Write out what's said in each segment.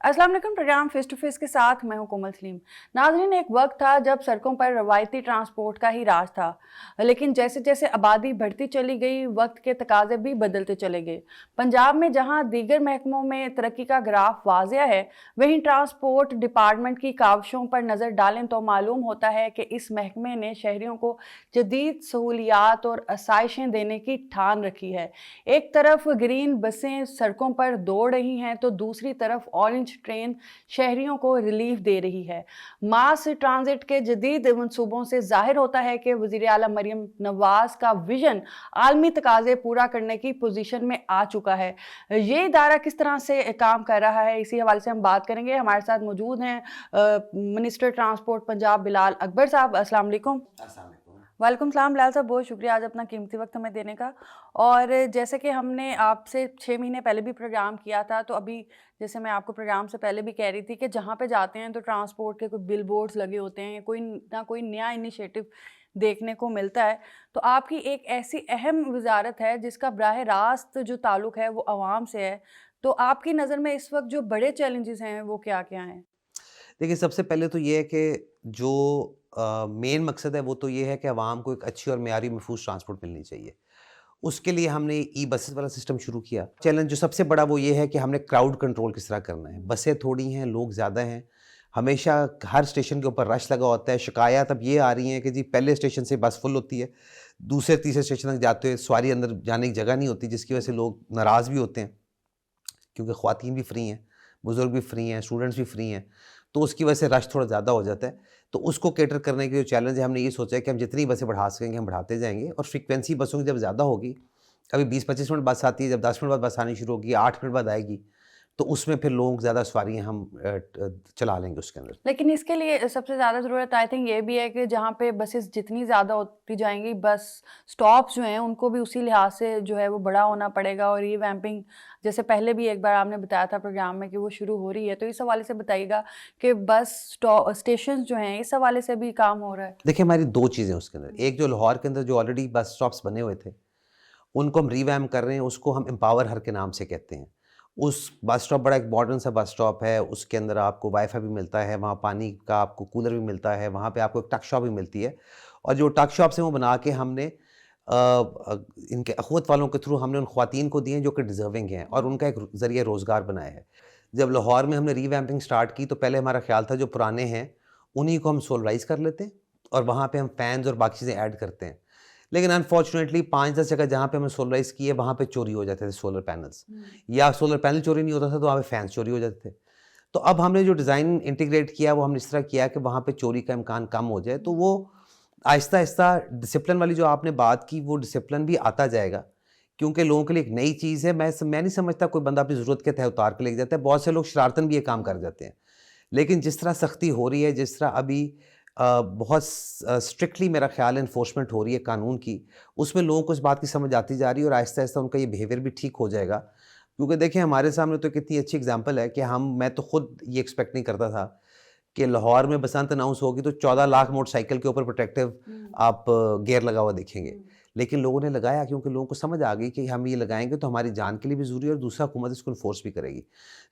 अस्सलाम वालेकुम। Programme face to face के साथ मैं हूं कोमल सलीम। नाज़रीन, एक वक्त था जब सड़कों पर रवायती ट्रांसपोर्ट का ही राज था, लेकिन जैसे जैसे आबादी बढ़ती चली गई, वक्त के तकाजे भी बदलते चले गए। पंजाब में जहां दीगर महकमों में तरक्की का ग्राफ वाज़िया है, वहीं ट्रांसपोर्ट डिपार्टमेंट की काविशों पर नज़र डालें तो मालूम होता है कि इस महकमे ने शहरियों को जदीद सहूलियात और आसाइशें देने की ठान रखी है। एक तरफ ग्रीन बसें सड़कों पर दौड़ रही हैं तो दूसरी तरफ ऑरेंज ट्रेन शहरियों को रिलीफ दे रही है। मास ट्रांजिट के जदीद मंसूबों से जाहिर होता है कि वज़ीर आला मरियम नवाज का विजन आलमी तकाजे पूरा करने की पोजीशन में आ चुका है। ये इदारा किस तरह से काम कर रहा है, इसी हवाले से हम बात करेंगे। हमारे साथ मौजूद हैं मिनिस्टर ट्रांसपोर्ट पंजाब बिलाल अकबर साहब। अस्सलाम वालेकुम। वालेकुम सलाम बिलाल साहब, बहुत शुक्रिया आज अपना कीमती वक्त हमें देने का। और जैसे कि हमने आपसे 6 महीने पहले भी प्रोग्राम किया था, तो अभी जैसे मैं आपको प्रोग्राम से पहले भी कह रही थी कि जहाँ पे जाते हैं तो ट्रांसपोर्ट के कोई बिल बोर्ड्स लगे होते हैं, कोई ना कोई नया इनिशिएटिव देखने को मिलता है। तो आपकी एक ऐसी अहम वजारत है जिसका बराह रास्त जो ताल्लुक़ है वो आवाम से है, तो आपकी नज़र में इस वक्त जो बड़े चैलेंजेस हैं वो क्या क्या हैं? देखिए, सबसे पहले तो ये है कि जो मेन मकसद है वो तो ये है कि आवाम को एक अच्छी और मेयारी महफूज ट्रांसपोर्ट मिलनी चाहिए। उसके लिए हमने ई बसेस वाला सिस्टम शुरू किया। चैलेंज जो सबसे बड़ा वो ये है कि हमने क्राउड कंट्रोल किस तरह करना है। बसें थोड़ी हैं, लोग ज़्यादा हैं, हमेशा हर स्टेशन के ऊपर रश लगा होता है। शिकायत अब ये आ रही है कि जी पहले स्टेशन से बस फुल होती है, दूसरे तीसरे स्टेशन तक जाते हुए सवारी अंदर जाने की जगह नहीं होती, जिसकी वजह से लोग नाराज़ भी होते हैं, क्योंकि ख़वातीन भी फ्री हैं, बुज़ुर्ग भी फ्री हैं, स्टूडेंट्स भी फ्री हैं, तो उसकी वजह से रश थोड़ा ज़्यादा हो जाता है। तो उसको कैटर करने के जो चैलेंज है, हमने ये सोचा है कि हम जितनी बसें बढ़ा सकेंगे हम बढ़ाते जाएँगे, और फ्रीक्वेंसी बसों की जब ज़्यादा होगी, कभी 20-25 मिनट बस आती है, जब 10 मिनट बाद बस आनी शुरू होगी, 8 मिनट बाद आएगी, तो उसमें फिर लोग ज़्यादा सवारियाँ हम चला लेंगे उसके अंदर। लेकिन इसके लिए सबसे ज़्यादा ज़रूरत आई थिंक ये भी है कि जहाँ पे बसेस जितनी ज़्यादा होती जाएंगी, बस स्टॉप्स जो हैं उनको भी उसी लिहाज से जो है वो बड़ा होना पड़ेगा। और रिवैम्पिंग जैसे पहले भी एक बार आपने बताया था प्रोग्राम में कि वो शुरू हो रही है, तो इस हवाले से बताइएगा कि बस स्टेशन जो हैं इस हवाले से भी काम हो रहा है। देखिए, हमारी 2 चीज़ें उसके अंदर, एक जो लाहौर के अंदर जो ऑलरेडी बस स्टॉप्स बने हुए थे, उनको हम रिवैम्प कर रहे हैं, उसको हम एम्पावर हर के नाम से कहते हैं। उस बस स्टॉप बड़ा एक मॉडर्न सा बस स्टॉप है, उसके अंदर आपको वाईफ़ाई भी मिलता है, वहाँ पानी का आपको कूलर भी मिलता है, वहाँ पे आपको एक टक शॉप भी मिलती है, और जो टक शॉप्स हैं वो बना के हमने इनके अख़वत वालों के थ्रू हमने उन ख़वातीन को दिए हैं जो कि डिज़र्विंग हैं, और उनका एक ज़रिया रोज़गार बनाया है। जब लाहौर में हमने रिवैम्पिंग स्टार्ट की तो पहले हमारा ख़्याल था जो पुराने हैं उन्हीं को हम सोलराइज़ कर लेते हैं और वहाँ पे हम फ़ैन्स और बाकी चीज़ें ऐड करते हैं। लेकिन अनफॉर्चुनेटली 5-10 जगह जहाँ पे हमने सोलराइज़ किए, वहाँ पे चोरी हो जाते थे सोलर पैनल्स, या सोलर पैनल चोरी नहीं होता था तो वहाँ पे फैंस चोरी हो जाते थे। तो अब हमने जो डिज़ाइन इंटीग्रेट किया वो हमने इस तरह किया कि वहाँ पे चोरी का इम्कान कम हो जाए। तो वो आहिस्ता-आहिस्ता डिसिप्लिन वाली जो आपने बात की, वो डिसिप्लिन भी आता जाएगा, क्योंकि लोगों के लिए एक नई चीज़ है। मैं नहीं समझता कोई बंदा अपनी ज़रूरत के तहत उतार के लेके जाता है। बहुत से लोग शरारतन भी ये काम कर जाते हैं। लेकिन जिस तरह सख्ती हो रही है, जिस तरह अभी बहुत स्ट्रिक्टली मेरा ख़्याल है एनफोर्समेंट हो रही है कानून की, उसमें लोगों को इस बात की समझ आती जा रही है और आहिस्ता-आहिस्ता उनका ये बिहेवियर भी ठीक हो जाएगा। क्योंकि देखिए, हमारे सामने तो कितनी अच्छी एग्ज़ाम्पल है कि मैं तो खुद ये एक्सपेक्ट नहीं करता था कि लाहौर में बसंत अनाउंस होगी तो 14 लाख मोटरसाइकिल के ऊपर प्रोटेक्टिव आप गियर लगा हुआ देखेंगे। लेकिन लोगों ने लगाया, क्योंकि लोगों को समझ आ गई कि हम ये लगाएँगे तो हमारी जान के लिए भी ज़रूरी है और दूसरा हुकूमत इसको एनफोर्स भी करेगी।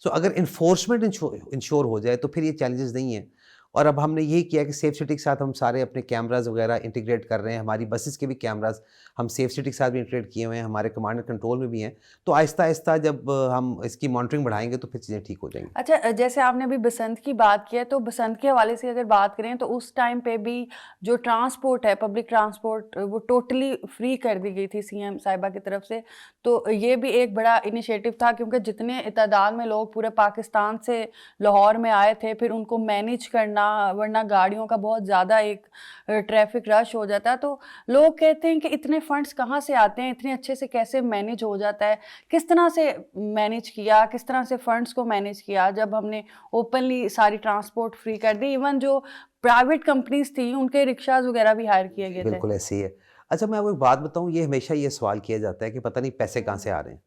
सो अगर एनफोर्समेंट इंश्योर हो जाए तो फिर ये चैलेंजेस नहीं है। और अब हमने यही किया कि सेफ सिटी के साथ हम सारे अपने कैमराज़ वगैरह इंटीग्रेट कर रहे हैं। हमारी बसेस के भी कैमराज़ हम सेफ सिटी के साथ भी इंटीग्रेट किए हुए हैं, हमारे कमांड एंड कंट्रोल में भी हैं। तो आहिस्ता-आहिस्ता जब हम इसकी मॉनिटरिंग बढ़ाएँगे तो फिर चीज़ें ठीक हो जाएँगी। अच्छा, जैसे आपने अभी बसंत की बात की है, तो बसंत के हवाले से अगर बात करें तो उस टाइम पे भी जो ट्रांसपोर्ट है, पब्लिक ट्रांसपोर्ट, वो टोटली फ्री कर दी गई थी सीएम साहिबा की तरफ से। तो ये भी एक बड़ा इनिशिएटिव था, क्योंकि जितने तादाद में लोग पूरे पाकिस्तान से लाहौर में आए थे, फिर उनको मैनेज करना, वरना गाड़ियों का बहुत ज़्यादा एक ट्रैफिक रश हो जाता है। तो लोग कहते हैं कि इतने फंड्स कहाँ से आते हैं, इतने अच्छे से कैसे मैनेज हो जाता है? किस तरह से मैनेज किया, किस तरह से फंड्स को मैनेज किया जब हमने ओपनली सारी ट्रांसपोर्ट फ्री कर दी? इवन जो प्राइवेट कंपनीज थी उनके रिक्शाज वगैरह भी हायर किए गए थे। बिल्कुल ऐसे ही है। अच्छा, मैं आपको एक बात बताऊँ, ये हमेशा ये सवाल किया जाता है कि पता नहीं पैसे कहाँ से आ रहे हैं।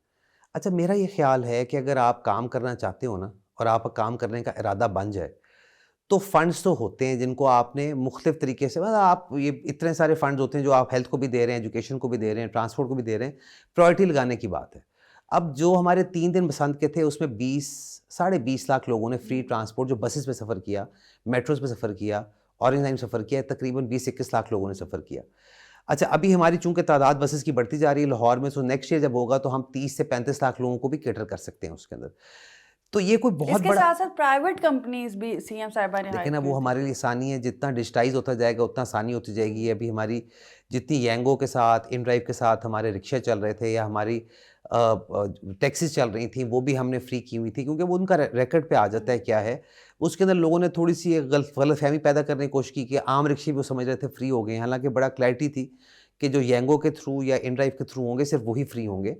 अच्छा, मेरा ये ख़्याल है कि अगर आप काम करना चाहते हो ना, और आप काम करने का इरादा बन जाए, तो फंड्स तो होते हैं जिनको आपने मुख्तलिफ तरीके से, मतलब आप ये इतने सारे फंड्स होते हैं जो आप हेल्थ को भी दे रहे हैं, एजुकेशन को भी दे रहे हैं, ट्रांसपोर्ट को भी दे रहे हैं। प्रायोरिटी लगाने की बात है। अब जो हमारे 3 दिन बसंत के थे उसमें 20-20.5 लाख लोगों ने फ्री ट्रांसपोर्ट जो बसेस पे सफ़र किया, मेट्रोज़ पे सफ़र किया, ऑरेंज लाइन सफ़र किया, तकरीबन 20-21 लाख लोगों ने सफ़र किया। अच्छा, अभी हमारी चूँकि तादाद बसेस की बढ़ती जा रही है लाहौर में, सो नेक्स्ट ईयर जब होगा तो हम 30 से 35 लाख लोगों को भी कैटर कर सकते हैं उसके अंदर। तो ये कोई बहुत इसके बड़ा, साथ साथ प्राइवेट कंपनीज भी सीएम साहिबा ने देखिए हायर ना, की वो थी। हमारे लिए आसानी है, जितना डिजिटाइज होता जाएगा उतना आसानी होती जाएगी। अभी हमारी जितनी येंगो के साथ, इन ड्राइव के साथ हमारे रिक्शा चल रहे थे या हमारी टैक्सीज चल रही थी, वो भी हमने फ्री की हुई थी, क्योंकि वो उनका रिकॉर्ड पे आ जाता है क्या है। उसके अंदर लोगों ने थोड़ी सी एक गलतफहमी पैदा करने की कोशिश की कि आम रिक्शे भी वो समझ रहे थे फ्री हो गए, हालांकि बड़ा क्लैरिटी थी कि जो येंगो के थ्रू या इन ड्राइव के थ्रू होंगे सिर्फ वही फ्री होंगे।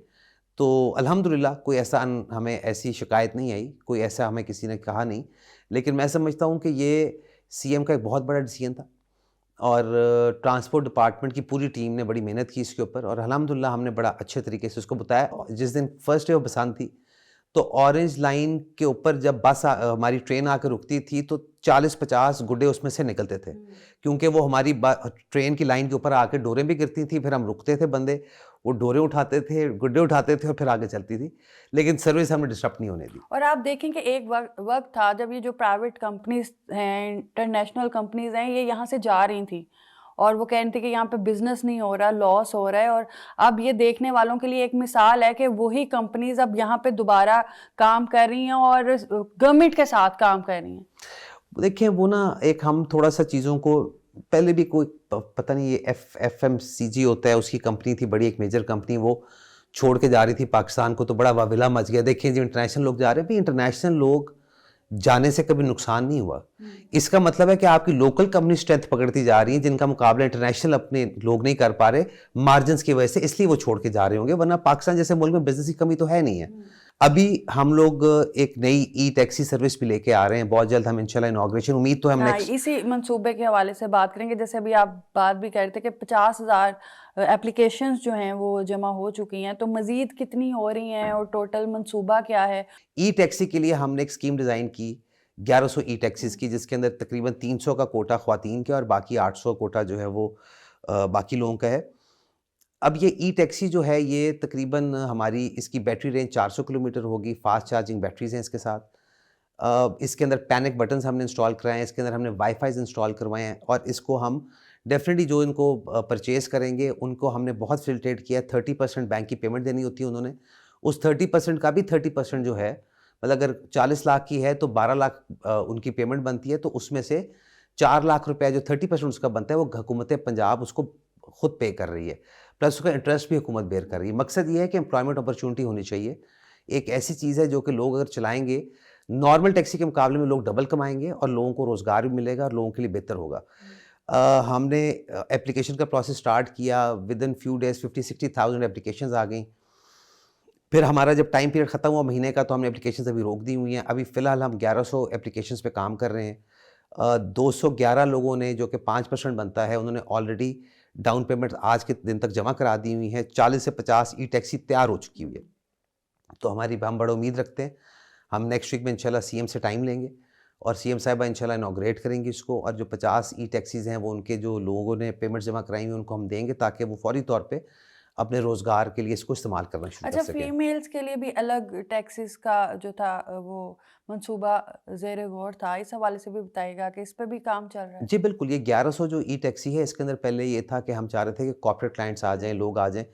तो अल्हम्दुलिल्लाह कोई ऐसा हमें ऐसी शिकायत नहीं आई, कोई ऐसा हमें किसी ने कहा नहीं। लेकिन मैं समझता हूँ कि ये सीएम का एक बहुत बड़ा डिसीजन था और ट्रांसपोर्ट डिपार्टमेंट की पूरी टीम ने बड़ी मेहनत की इसके ऊपर और अल्हम्दुलिल्लाह हमने बड़ा अच्छे तरीके से उसको बताया। जिस दिन फर्स्ट डे ऑफ बसंत थी तो ऑरेंज लाइन के ऊपर जब हमारी ट्रेन आकर रुकती थी तो 40-50 गुड्डे उसमें से निकलते थे, क्योंकि वो हमारी ट्रेन की लाइन के ऊपर आकर डोरें भी गिरती थी, फिर हम रुकते थे बंदे, वो डोरें उठाते थे, गुड्डे उठाते थे और फिर आगे चलती थी, लेकिन सर्विस हमने डिस्टर्ब नहीं होने दी। और आप देखें कि एक वक्त था जब ये जो प्राइवेट कंपनीज हैं, इंटरनेशनल कंपनीज हैं, ये यहाँ से जा रही थी और वो कह रही थी कि यहाँ पे बिजनेस नहीं हो रहा, लॉस हो रहा है। और अब ये देखने वालों के लिए एक मिसाल है कि वही कंपनीज अब यहाँ पे दोबारा काम कर रही हैं और गवर्नमेंट के साथ काम कर रही हैं। देखिए वो ना, एक हम थोड़ा सा चीज़ों को पहले भी कोई पता नहीं, ये FMCG होता है, उसकी कंपनी थी बड़ी, एक मेजर कंपनी, वो छोड़ के जा रही थी पाकिस्तान को, तो बड़ा वाविला मच गया। देखिए जो इंटरनेशनल लोग जा रहे हैं, भाई इंटरनेशनल लोग जाने से कभी नुकसान नहीं हुआ। इसका मतलब है कि आपकी लोकल कंपनी स्ट्रेंथ पकड़ती जा रही है, जिनका मुकाबला इंटरनेशनल अपने लोग नहीं कर पा रहे मार्जिन की वजह से, इसलिए वो छोड़ के जा रहे होंगे, वरना पाकिस्तान जैसे मुल्क में बिजनेस की कमी तो है नहीं है। अभी हम लोग एक नई ई टैक्सी सर्विस भी लेके आ रहे हैं, बहुत जल्द हम इंशाल्लाह इनॉग्रेशन, उम्मीद तो हम नेक्स्ट, इसी मंसूबे के हवाले से बात करेंगे। जैसे अभी आप बात भी करते कि 50,000 एप्लीकेशंस जो हैं वो जमा हो चुकी हैं, तो मज़ीद कितनी हो रही हैं और टोटल मंसूबा क्या है? ई टैक्सी के लिए हमने एक स्कीम डिज़ाइन की 1100 ई टैक्सीज़ की, जिसके अंदर तकरीबन 300 का कोटा ख़वातीन का और बाकी 800 कोटा जो है वो बाकी लोगों का है। अब ये ई टैक्सी जो है ये तकरीबन हमारी इसकी बैटरी रेंज 400 किलोमीटर होगी, फास्ट चार्जिंग बैटरीज हैं इसके साथ। इसके अंदर पैनिक बटन्स हमने इंस्टॉल कराए हैं, इसके अंदर हमने वाईफाईज इंस्टॉल करवाए हैं और इसको हम डेफिनेटली जो इनको परचेज़ करेंगे उनको हमने बहुत फिल्ट्रेट किया है। 30% बैंक की पेमेंट देनी होती है उन्होंने, उस 30% का भी 30% जो है, मतलब अगर 40 लाख की है तो 12 लाख उनकी पेमेंट बनती है, तो उसमें से 4 लाख रुपए जो 30% उसका बनता है वो हुकूमत पंजाब उसको खुद पे कर रही है, प्लस उसका इंटरेस्ट भी हुकूमत बेयर कर रही है। मकसद ये है कि एम्प्लॉयमेंट अपॉर्चुनिटी होनी चाहिए। एक ऐसी चीज़ है जो कि लोग अगर चलाएंगे, नॉर्मल टैक्सी के मुकाबले में लोग डबल कमाएंगे और लोगों को रोज़गार भी मिलेगा और लोगों के लिए बेहतर होगा। हमने एप्लीकेशन का प्रोसेस स्टार्ट किया, within few days 50-60,000 applications आ गई। फिर हमारा जब टाइम पीरियड ख़त्म हुआ महीने का, तो हमने एप्लीकेशंस अभी रोक दी हुई हैं। अभी फ़िलहाल हम 1100 एप्लीकेशंस पे काम कर रहे हैं। 211 लोगों ने, जो कि 5% बनता है, उन्होंने ऑलरेडी डाउन पेमेंट आज के दिन तक जमा करा दी हुई हैं। 40 से 50 ई टैक्सी तैयार हो चुकी हुई है। तो हम बड़ा उम्मीद रखते हैं, हम नेक्स्ट वीक में इंशाल्लाह सीएम से टाइम लेंगे और सीएम साहिबा इंशाल्लाह इनॉग्रेट करेंगी इसको, और जो 50 ई टैक्सीज़ हैं वो उनके जो लोगों ने पेमेंट जमा कराई हुई उनको हम देंगे, ताकि वो फौरी तौर पे अपने रोज़गार के लिए इसको इस्तेमाल करना शुरू कर अच्छा, सकें। फीमेल्स के लिए भी अलग टैक्सेस का जो था वो मंसूबा ज़ेर गौर था, इस हवाले से भी बताइएगा कि इस पे भी काम चल रहा है? जी बिल्कुल, ये 1100 जो ई टैक्सी है, इसके अंदर पहले ये था कि हम चाह रहे थे कि कॉर्पोरेट क्लाइंट्स आ जाएँ, लोग आ जाएँ,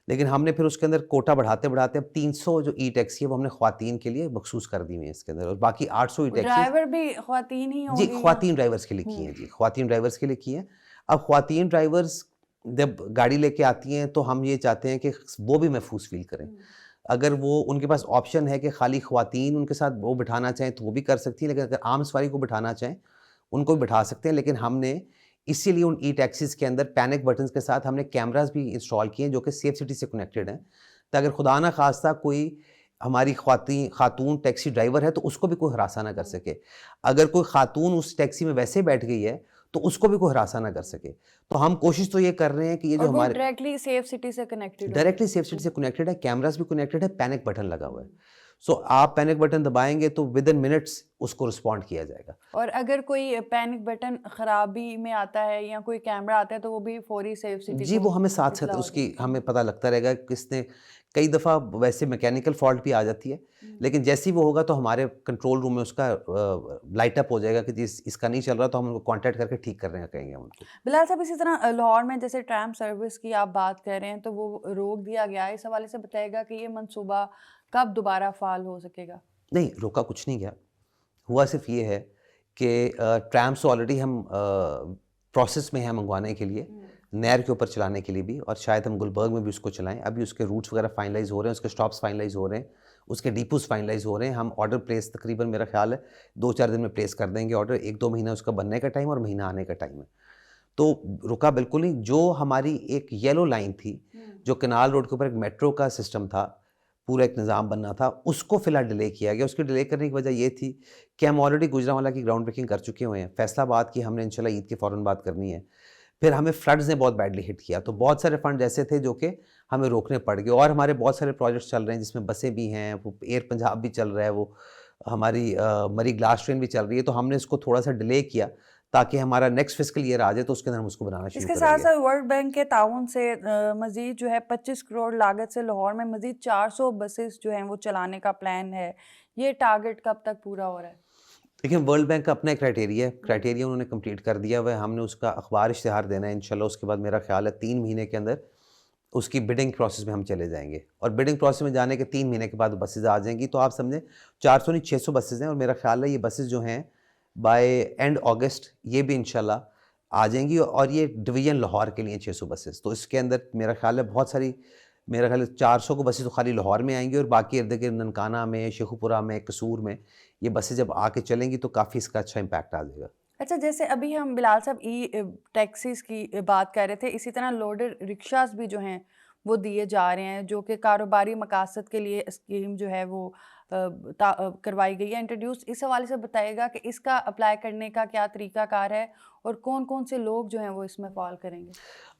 लेकिन हमने फिर उसके अंदर कोटा बढ़ाते-बढ़ाते अब 300 जो ई टैक्सी है वो हमने ख़वातीन के लिए मखसूस कर दी हुई है इसके अंदर, और बाकी 800 ई टैक्सी ड्राइवर भी ख़वातीन ही जी होंगी? ख़वातीन ड्राइवर्स के लिए की हैं। जी, ख़वातीन ड्राइवर्स के लिए की हैं। अब ख़वातीन ड्राइवर्स जब गाड़ी लेके आती हैं तो हम ये चाहते हैं कि वो भी महफूज फ़ील करें। अगर वो उनके पास ऑप्शन है कि खाली ख़वातीन उनके साथ वो बिठाना चाहें तो वो भी कर सकती हैं, लेकिन अगर आम सवारी को बिठाना चाहें उनको भी बिठा सकते हैं। लेकिन हमने इसीलिए उन ई टैक्सीज़ के अंदर पैनिक बटन्स के साथ हमने कैमरास भी इंस्टॉल किए हैं, जो कि सेफ सिटी से कनेक्टेड हैं, ताकि खुदा ना खास्ता कोई हमारी खातून टैक्सी ड्राइवर है तो उसको भी कोई हरासा ना कर सके। अगर कोई खातून उस टैक्सी में वैसे बैठ गई है तो उसको भी कोई हरासा ना कर सके। तो हम कोशिश तो ये कर रहे हैं कि ये जो हमारे डायरेक्टली सेफ सिटी से कनेक्टेड डायरेक्टली सेफ सिटी से कनेक्टेड है, कैमरास भी कनेक्टेड है, पैनिक बटन लगा हुआ है। सो आप पैनिक बटन दबाएंगे तो विद इन मिनट्स उसको रिस्पॉन्ड किया जाएगा। और अगर कोई पैनिक बटन खराबी में आता है या कोई कैमरा आता है तो वो भी फौरी सेफ सिटी जी, को वो हमें साथ साथ इत्तला हो उसकी जाती है। हमें पता लगता रहेगा कि किसने, कई दफ़ा वैसे मैकेनिकल फॉल्ट भी आ जाती है, लेकिन जैसे ही वो होगा तो हमारे कंट्रोल रूम में उसका लाइट अप हो जाएगा कि जी इसका नहीं चल रहा, तो हम उनको कांटेक्ट करके ठीक करने का कहेंगे हम उनको। बिलाल साहब, इसी तरह लाहौर में जैसे ट्राम सर्विस की आप बात कर रहे हैं तो वो रोक दिया गया है, इस हवाले से बताएगा कि ये मंसूबा कब दोबारा फाल हो सकेगा? नहीं, रोका कुछ नहीं गया। हुआ सिर्फ ये है कि ट्रैम्स ऑलरेडी हम प्रोसेस में हैं मंगवाने के लिए, नहर के ऊपर चलाने के लिए भी, और शायद हम गुलबर्ग में भी उसको चलाएं। अभी उसके रूट्स वगैरह फाइनलाइज हो रहे हैं, उसके स्टॉप्स फाइनलाइज हो रहे हैं, उसके डिपोज फाइनलाइज हो रहे हैं। हम ऑर्डर प्लेस तकरीबन मेरा ख्याल है 2-4 दिन में प्लेस कर देंगे ऑर्डर। 1-2 महीना उसका बनने का टाइम और महीना आने का टाइम है। तो रुका बिल्कुल नहीं। जो हमारी एक येलो लाइन थी, जो कनाल रोड के ऊपर एक मेट्रो का सिस्टम था, पूरा एक निज़ाम बनना था, उसको फ़िलहाल डिले किया गया। उसके डिले करने की वजह ये थी कि हम ऑलरेडी गुजरांवाला की ग्राउंड ब्रेकिंग कर चुके हुए हैं। फैसलाबाद की हमने इंशाल्लाह ईद के फ़ौरन बाद करनी है। फिर हमें फ्लड्स ने बहुत बैडली हिट किया, तो बहुत सारे फंड ऐसे थे जो कि हमें रोकने पड़ गए। और हमारे बहुत सारे प्रोजेक्ट्स चल रहे हैं जिसमें बसें भी हैं, वो एयर पंजाब भी चल रहा है, वो हमारी मरी ग्लास ट्रेन भी चल रही है। तो हमने इसको थोड़ा सा डिले किया ताकि हमारा नेक्स्ट फिस्कल ईयर आ जाए तो उसके अंदर हम उसको बनाना शुरू इसके साथ करेंगे। साथ वर्ल्ड बैंक के ताउन से मजीद जो है 25 करोड़ लागत से लाहौर में मजीद 400 बसेस जो हैं वो चलाने का प्लान है। ये टारगेट कब तक पूरा हो रहा है? देखिए, वर्ल्ड बैंक का अपना एक क्राइटेरिया उन्होंने कंप्लीट कर दिया हुआ है। हमने उसका अखबार इश्तिहार देना है इंशाल्लाह। उसके बाद मेरा ख्याल है 3 महीने के अंदर उसकी बिडिंग प्रोसेस में हम चले जाएंगे, और बिडिंग प्रोसेस में जाने के 3 महीने के बाद बसेज आ जाएंगी। तो आप समझें 400 नहीं 600 बसेज हैं, और मेरा ख्याल है ये बसेज जो हैं बाय एंड अगस्त ये भी इंशाल्लाह आ जाएंगी। और ये डिवीज़न लाहौर के लिए 600 बसेज, तो इसके अंदर मेरा ख्याल है बहुत सारी, मेरा ख्याल है 400 को बसेज तो खाली लाहौर में आएंगी, और बाकी इर्द गिर्द ननकाना में, शेखुपुरा में, कसूर में ये बसें जब आके चलेंगी तो काफ़ी इसका अच्छा इम्पैक्ट आ जाएगा। अच्छा, जैसे अभी हम बिलाल साहब टैक्सीज की बात कर रहे थे, इसी तरह लोडेड रिक्शास भी जो हैं वो दिए जा रहे हैं, जो कि कारोबारी मकासद के लिए स्कीम जो है वो करवाई गई है इंट्रोड्यूस। इस हवाले से बताइएगा कि इसका अप्लाई करने का क्या तरीकाकार है और कौन कौन से लोग जो हैं वो इसमें फॉल करेंगे?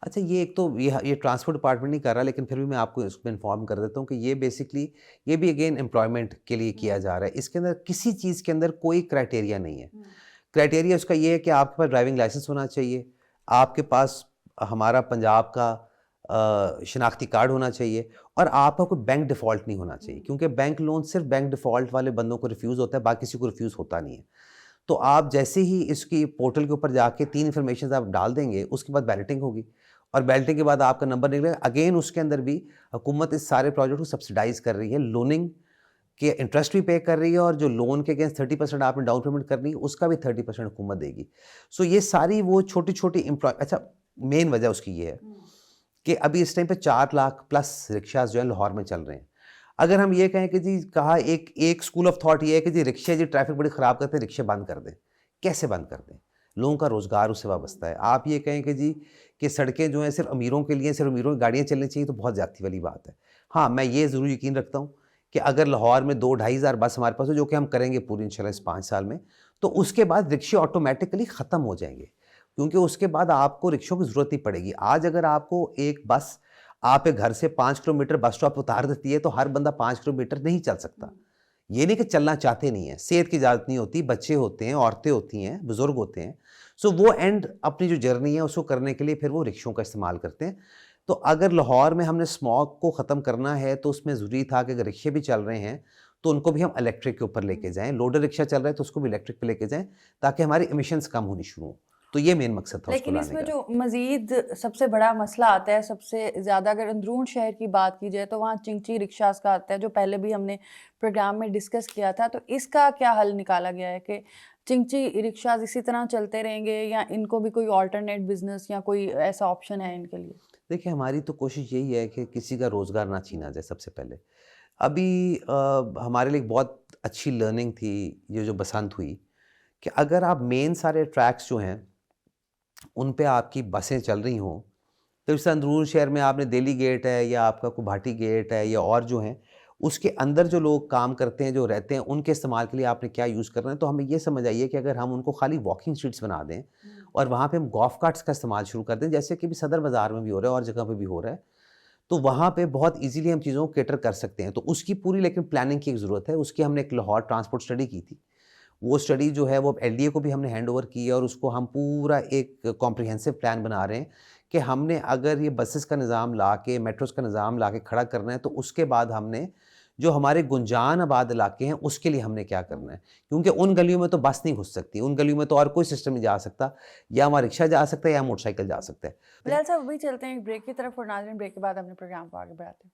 अच्छा, ये एक तो ये ट्रांसपोर्ट डिपार्टमेंट नहीं कर रहा, लेकिन फिर भी मैं आपको इसमें इन्फॉर्म कर देता हूँ कि ये बेसिकली ये भी अगेन एम्प्लॉयमेंट के लिए किया जा रहा है। इसके अंदर किसी चीज़ के अंदर कोई क्राइटेरिया नहीं है। क्राइटेरिया उसका ये है कि आपके पास ड्राइविंग लाइसेंस होना चाहिए, आपके पास हमारा पंजाब का शनाख्ती कार्ड होना चाहिए, और आपका कोई बैंक डिफ़ॉल्ट नहीं होना चाहिए, क्योंकि बैंक लोन सिर्फ बैंक डिफ़ॉल्ट वाले बंदों को रिफ्यूज़ होता है, बाकी किसी को रिफ्यूज़ होता नहीं है। तो आप जैसे ही इसकी पोर्टल के ऊपर जाके 3 इन्फॉर्मेशन आप डाल देंगे, उसके बाद बैलेटिंग होगी, और बैलेटिंग के बाद आपका नंबर निकलेगा। अगेन उसके अंदर भी हुकूमत इस सारे प्रोजेक्ट को सब्सिडाइज़ कर रही है, लोनिंग के इंटरेस्ट भी पे कर रही है, और जो लोन के अगेंस्ट 30% आपने डाउन पेमेंट करनी है उसका भी 30% हुकूमत देगी। सो ये सारी वो छोटी छोटी अच्छा, मेन वजह उसकी ये है कि अभी इस टाइम पे 4 लाख प्लस रिक्शाज जो है लाहौर में चल रहे हैं। अगर हम ये कहें कि जी कहा एक स्कूल ऑफ थॉट ये है कि जी रिक्शे जी ट्रैफिक बड़ी ख़राब करते हैं, रिक्शे बंद कर दें। कैसे बंद कर दें? लोगों का रोज़गार उससे वाबस्ता है। आप ये कहें कि जी कि सड़कें जो हैं सिर्फ अमीरों के लिए, सिर्फ अमीरों की गाड़ियाँ चलनी चाहिए, तो बहुत ज़्यादती वाली बात है। हाँ, मैं ये ज़रूर यकीन रखता हूँ कि अगर लाहौर में 2-2.5 हज़ार बस हमारे पास हो, जो कि हम करेंगे पूरी इंशाल्लाह इस 5 साल में, तो उसके बाद रिक्शे ऑटोमेटिकली ख़त्म हो जाएंगे, क्योंकि उसके बाद आपको रिक्शों की ज़रूरत नहीं पड़ेगी। आज अगर आपको एक बस आपके घर से 5 किलोमीटर बस स्टॉप उतार देती है, तो हर बंदा 5 किलोमीटर नहीं चल सकता। ये नहीं कि चलना चाहते नहीं है, सेहत की इजाज़त नहीं होती, बच्चे होते हैं, औरतें होती हैं, बुज़ुर्ग होते हैं। सो वो एंड अपनी जो जर्नी है उसको करने के लिए फिर वो रिक्शों का इस्तेमाल करते हैं। तो अगर लाहौर में हमने स्मॉग को ख़त्म करना है तो उसमें ज़रूरी था कि अगर रिक्शे भी चल रहे हैं तो उनको भी हम इलेक्ट्रिक के ऊपर लेके जाएँ। लोडर रिक्शा चल रहा है तो उसको भी इलेक्ट्रिक पे लेके जाएँ, ताकि हमारी एमिशंस कम होनी शुरू हों। तो ये मेन मकसद था उसको लेकिन लाने इसमें का। जो मज़ीद सबसे बड़ा मसला आता है, सबसे ज़्यादा अगर अंदरून शहर की बात की जाए तो वहाँ चिंची रिक्शास का आता है, जो पहले भी हमने प्रोग्राम में डिस्कस किया था। तो इसका क्या हल निकाला गया है कि चिंची रिक्शास इसी तरह चलते रहेंगे या इनको भी कोई ऑल्टरनेट बिजनेस या कोई ऐसा ऑप्शन है इनके लिए? देखिए, हमारी तो कोशिश यही है कि किसी का रोज़गार ना छीना जाए सबसे पहले। अभी हमारे लिए एक बहुत अच्छी लर्निंग थी ये जो बसंत हुई, कि अगर आप मेन सारे ट्रैक्स जो हैं उन पे आपकी बसें चल रही हों, तो इस अंदरून शहर में आपने दिल्ली गेट है या आपका कुभाटी गेट है या और जो हैं, उसके अंदर जो लोग काम करते हैं, जो रहते हैं, उनके इस्तेमाल के लिए आपने क्या यूज़ करना है। तो हमें ये समझ आइए कि अगर हम उनको खाली वॉकिंग स्ट्रीट्स बना दें और वहाँ पे हम गोल्फ कार्ट्स का इस्तेमाल शुरू कर दें, जैसे कि भी सदर बाज़ार में भी हो रहा है और जगह पे भी हो रहा है, तो वहाँ पे बहुत इजीली हम चीज़ों को कैटर कर सकते हैं। तो उसकी पूरी लेकिन प्लानिंग की एक ज़रूरत है। उसकी हमने एक लाहौर ट्रांसपोर्ट स्टडी की थी। वो स्टडी जो है वो एलडीए को भी हमने हैंड ओवर की है और उसको हम पूरा एक कॉम्प्रिहेंसिव प्लान बना रहे हैं कि हमने अगर ये बसेस का निज़ाम ला के, मेट्रोस का निज़ाम ला के खड़ा करना है, तो उसके बाद हमने जो हमारे गुंजान आबाद इलाके हैं उसके लिए हमने क्या करना है। क्योंकि उन गलियों में तो बस नहीं घुस सकती, उन गलियों में तो और कोई सिस्टम नहीं जा सकता, या वहाँ रिक्शा जा सकता है या मोटरसाइकिल जा सकता है। बिलाल साहब अभी चलते हैं एक ब्रेक की तरफ और नाज़रीन ब्रेक के बाद अपने प्रोग्राम को आगे बढ़ाते हैं।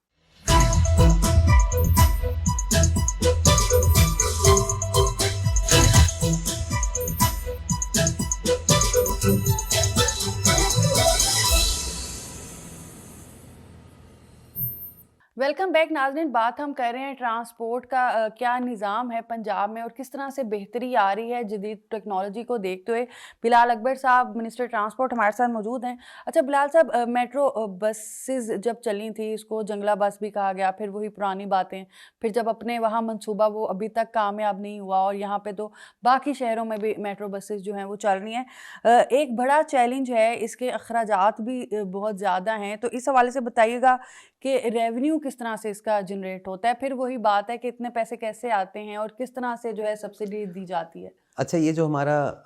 वेलकम बैक नाज़रीन। बात हम कर रहे हैं ट्रांसपोर्ट का क्या निज़ाम है पंजाब में और किस तरह से बेहतरी आ रही है जदीद टेक्नोलॉजी को देखते हुए। बिलाल अकबर साहब मिनिस्टर ट्रांसपोर्ट हमारे साथ मौजूद हैं। अच्छा बिलाल साहब, मेट्रो बसेस जब चली थी, इसको जंगला बस भी कहा गया, फिर वही पुरानी बातें, फिर जब अपने वहाँ मंसूबा वो अभी तक कामयाब नहीं हुआ और यहाँ पे तो बाकी शहरों में भी मेट्रो बसेस जो हैं वो चल रही हैं। एक बड़ा चैलेंज है, इसके अखराजात भी बहुत ज़्यादा हैं, तो इस हवाले से बताइएगा कि रेवेन्यू किस तरह से इसका जनरेट होता है। फिर वही बात है कि इतने पैसे कैसे आते हैं और किस तरह से जो है सब्सिडी दी जाती है। अच्छा, ये जो हमारा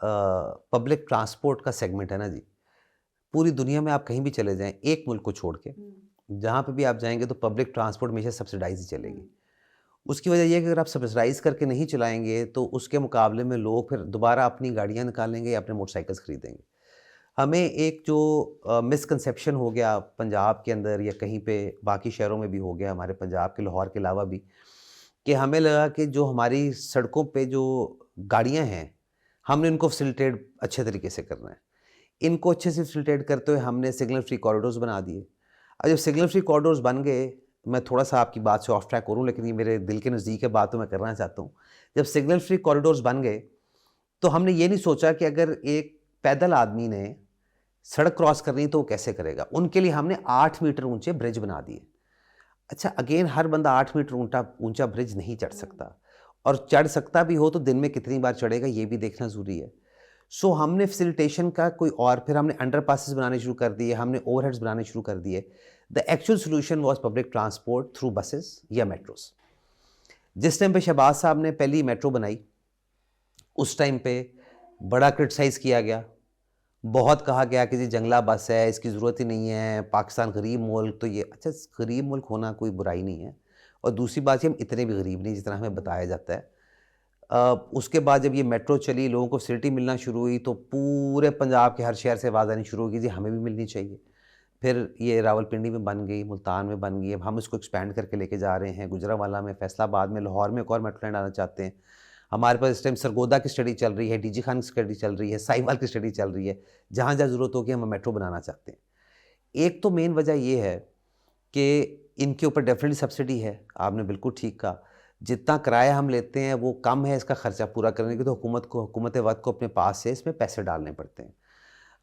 पब्लिक ट्रांसपोर्ट का सेगमेंट है ना जी, पूरी दुनिया में आप कहीं भी चले जाएं, एक मुल्क को छोड़ के, जहाँ पे भी आप जाएंगे तो पब्लिक ट्रांसपोर्ट हमेशा सब्सिडाइज ही चलेगी। उसकी वजह यह है कि अगर आप सब्सिडाइज करके नहीं चलाएंगे तो उसके मुकाबले में लोग फिर दोबारा अपनी गाड़ियाँ निकालेंगे या अपने मोटरसाइकिल्स खरीदेंगे। हमें एक जो मिसकंसेप्शन हो गया पंजाब के अंदर या कहीं पे बाकी शहरों में भी हो गया, हमारे पंजाब के लाहौर के अलावा भी, कि हमें लगा कि जो हमारी सड़कों पे जो गाड़ियां हैं हमने इनको फैसिलिटेट अच्छे तरीके से करना है। इनको अच्छे से फैसिलिटेट करते हुए हमने सिग्नल फ्री कॉरिडोर्स बना दिए। अब जब सिग्नल फ्री कॉरिडोर्स बन गए, मैं थोड़ा सा आपकी बात से ऑफ ट्रैक करूँ लेकिन ये मेरे दिल के नज़दीक है बात, तो मैं करना चाहता हूँ। जब सिग्नल फ्री कॉरिडोर्स बन गए तो हमने ये नहीं सोचा कि अगर एक पैदल आदमी ने सड़क क्रॉस करनी तो वो कैसे करेगा। उनके लिए हमने 8 मीटर ऊंचे ब्रिज बना दिए। अच्छा, अगेन हर बंदा 8 मीटर ऊंचा ब्रिज नहीं चढ़ सकता, और चढ़ सकता भी हो तो दिन में कितनी बार चढ़ेगा ये भी देखना ज़रूरी है। सो हमने फैसिलिटेशन का कोई और, फिर हमने अंडर पासिस बनाने शुरू कर दिए, हमने ओवरहेड्स बनाने शुरू कर दिए। The actual solution was public transport through buses या मेट्रोस। जिस टाइम पे शहबाज साहब ने पहली मेट्रो बनाई उस टाइम पे बड़ा क्रिटिसाइज़ किया गया, बहुत कहा गया कि जी जंगला बस है, इसकी ज़रूरत ही नहीं है, पाकिस्तान गरीब मुल्क, तो ये अच्छा गरीब मुल्क होना कोई बुराई नहीं है, और दूसरी बात ये हम इतने भी गरीब नहीं जितना हमें बताया जाता है। उसके बाद जब ये मेट्रो चली, लोगों को फैसिलिटी मिलना शुरू हुई, तो पूरे पंजाब के हर शहर से आवाज़ आनी शुरू हो गई जी हमें भी मिलनी चाहिए। फिर ये रावलपिंडी में बन गई, मुल्तान में बन गई, अब हम इसको एक्सपेंड करके लेके जा रहे हैं, गुजरांवाला में, फैसलाबाद में, लाहौर में एक और मेट्रो लाइन आना चाहते हैं। हमारे पास इस टाइम सरगोदा की स्टडी चल रही है, डीजी खान की स्टडी चल रही है, साहिवाल की स्टडी चल रही है, जहाँ जहाँ ज़रूरत होगी हम मेट्रो बनाना चाहते हैं। एक तो मेन वजह ये है कि इनके ऊपर डेफिनेटली सब्सिडी है, आपने बिल्कुल ठीक कहा। जितना किराया हम लेते हैं वो कम है इसका खर्चा पूरा करने की, तो हुकूमत वक्त को अपने पास से इसमें पैसे डालने पड़ते हैं।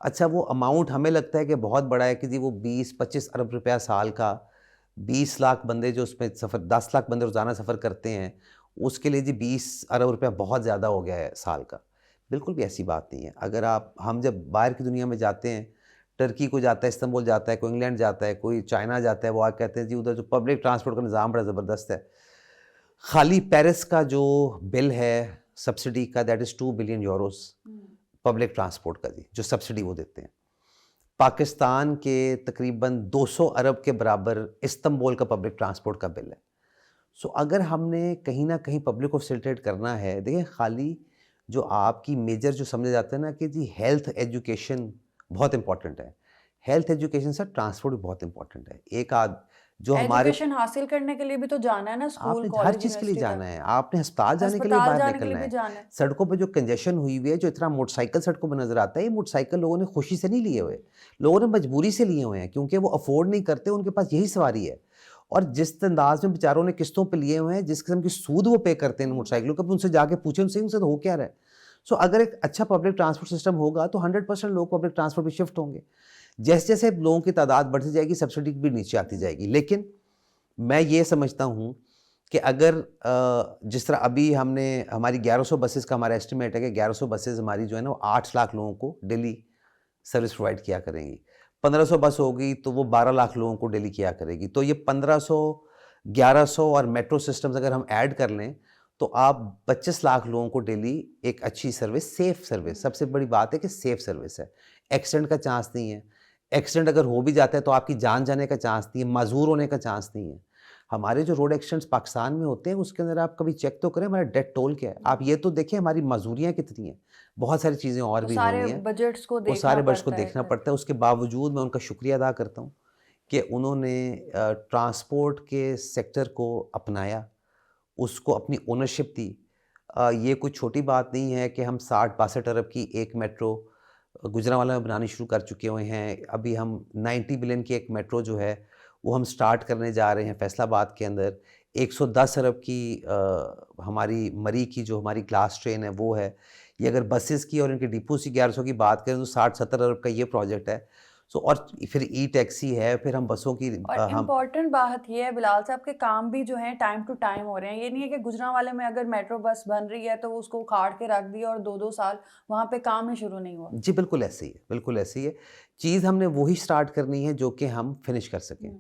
अच्छा, वो अमाउंट हमें लगता है कि बहुत बड़ा है कि जी वो 20-25 अरब रुपया साल का, 20 लाख बंदे जो उसमें सफ़र, 10 लाख बंदे रोज़ाना सफ़र करते हैं, उसके लिए जी 20 अरब रुपया बहुत ज़्यादा हो गया है साल का। बिल्कुल भी ऐसी बात नहीं है। अगर हम जब बाहर की दुनिया में जाते हैं, टर्की को जाता है, इस्तांबुल जाता है, कोई इंग्लैंड जाता है, कोई चाइना जाता है, वो आके कहते हैं जी उधर जो पब्लिक ट्रांसपोर्ट का निज़ाम बड़ा ज़बरदस्त है। खाली पेरिस का जो बिल है सब्सिडी का, that is 2 billion Euros public transport का जी, जो सब्सिडी वो देते हैं। पाकिस्तान के तकरीबन 200 अरब के बराबर इस्तांबुल का पब्लिक ट्रांसपोर्ट का बिल है। सो अगर हमने कहीं ना कहीं पब्लिक को फैसिलिटेट करना है, देखिए खाली जो आपकी मेजर जो समझे जाते हैं ना कि जी हेल्थ एजुकेशन बहुत इंपॉर्टेंट है, हेल्थ एजुकेशन से ट्रांसपोर्ट भी बहुत इंपॉर्टेंट है। एक जो हमारे एजुकेशन हासिल करने के लिए भी तो जाना है ना, स्कूल आपने हर कॉलेज चीज़ के लिए यूनिवर्सिटी जाना तक, है, आपने अस्पताल जाने के लिए अस्पताल बाहर जाने के निकलना लिए भी है। जाना है। सड़कों पे जो कंजेशन हुई हुई है, जो इतना मोटरसाइकिल सड़कों पर नजर आता है, ये मोटरसाइकिल लोगों ने खुशी से नहीं लिए हुए, लोगों ने मजबूरी से लिए हुए हैं, क्योंकि वो अफोर्ड नहीं करते, उनके पास यही सवारी है। और जिस अंदाज में बेचारों ने किस्तों पे लिए हुए हैं, जिस किस्म की सूद वो पे करते हैं मोटरसाइकिलों का, उनसे जाके पूछे उनसे तो हो क्या रहा है। सो अगर एक अच्छा पब्लिक ट्रांसपोर्ट सिस्टम होगा तो 100% लोग पब्लिक ट्रांसपोर्ट पे शिफ्ट होंगे। जैसे जैसे लोगों की तादाद बढ़ती जाएगी, सब्सिडी भी नीचे आती जाएगी। लेकिन मैं ये समझता हूँ कि अगर जिस तरह अभी हमने हमारी 1100 बसेस का हमारा एस्टिमेट है कि 1100 बसेस हमारी जो है ना वो 8 लाख लोगों को डेली सर्विस प्रोवाइड किया करेंगी। 1500 बस होगी तो वो 12 लाख लोगों को डेली किया करेगी। तो ये 1500, 1100 और मेट्रो सिस्टम्स अगर हम ऐड कर लें तो आप 25 लाख लोगों को डेली एक अच्छी सर्विस, सेफ सर्विस, सबसे बड़ी बात है कि सेफ सर्विस है। एक्सीडेंट का चांस नहीं है। एक्सीडेंट अगर हो भी जाता है तो आपकी जान जाने का चांस नहीं है, माजूर होने का चांस नहीं है। हमारे जो रोड एक्सीडेंट्स पाकिस्तान में होते हैं उसके अंदर आप कभी चेक तो करें हमारा डेथ टोल क्या है। आप ये तो देखें हमारी मजदूरियाँ कितनी हैं, बहुत सारी चीज़ें और तो भी सारे होनी हैं, बजट्स को वो देखना सारे बजट को पड़ता है देखना फिर। पड़ता है। उसके बावजूद मैं उनका शुक्रिया अदा करता हूँ कि उन्होंने ट्रांसपोर्ट के सेक्टर को अपनाया, उसको अपनी ओनरशिप दी। ये कोई छोटी बात नहीं है कि हम 60-62 अरब की एक मेट्रो गुजरांवाला में बनानी शुरू कर चुके हुए हैं। अभी हम 90 बिलियन की एक मेट्रो जो है वो हम स्टार्ट करने जा रहे हैं फैसलाबाद के अंदर। 110 अरब की हमारी मरी की जो हमारी ग्लास ट्रेन है वो है। ये अगर बसेस की और इनके डिपोज की 1100 की बात करें तो 60-70 अरब का ये प्रोजेक्ट है। सो और फिर ई टैक्सी है, फिर हम बसों की और हम इम्पॉर्टेंट बात ये है बिलाल साहब के काम भी जो है टाइम टू टाइम हो रहे हैं। ये नहीं है कि गुजरांवाले में अगर मेट्रो बस बन रही है तो उसको उखाड़ के रख दिया और 2-2 साल वहाँ पे काम ही शुरू नहीं हुआ। जी, बिल्कुल ऐसे ही है, बिल्कुल ऐसे ही है। चीज़ हमने वही स्टार्ट करनी है जो कि हम फिनिश कर सकें।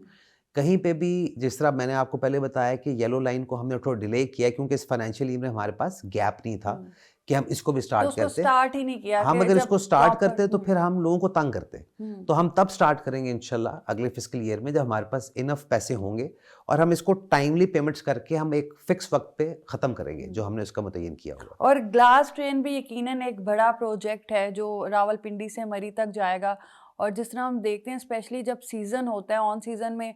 कहीं पे भी जिस तरह मैंने आपको पहले बताया कि येलो लाइन को हमने थोड़ा डिले किया क्योंकि इस फाइनेंशियल ईयर में हमारे पास गैप नहीं था हम्म। कि हम इसको भी तो स्टार्ट उसको करते। स्टार्ट ही नहीं किया हम कि अगर जब इसको स्टार्ट प्रॉपर। करते तो फिर हम लोगों को तंग करते। हम्म। तो हम तब स्टार्ट करेंगे इंशाल्लाह अगले फिस्कल ईयर में जब हमारे पास इनफ पैसे होंगे और हम इसको टाइमली पेमेंट्स करके हम एक फिक्स वक्त पे ख़त्म करेंगे जो हमने उसका मुतय्यन किया हुआ। और ग्लास ट्रेन भी यकीनन एक बड़ा प्रोजेक्ट है जो रावलपिंडी से मरी तक जाएगा। और जिस तरह हम देखते हैं स्पेशली जब सीज़न होता है, ऑन सीज़न में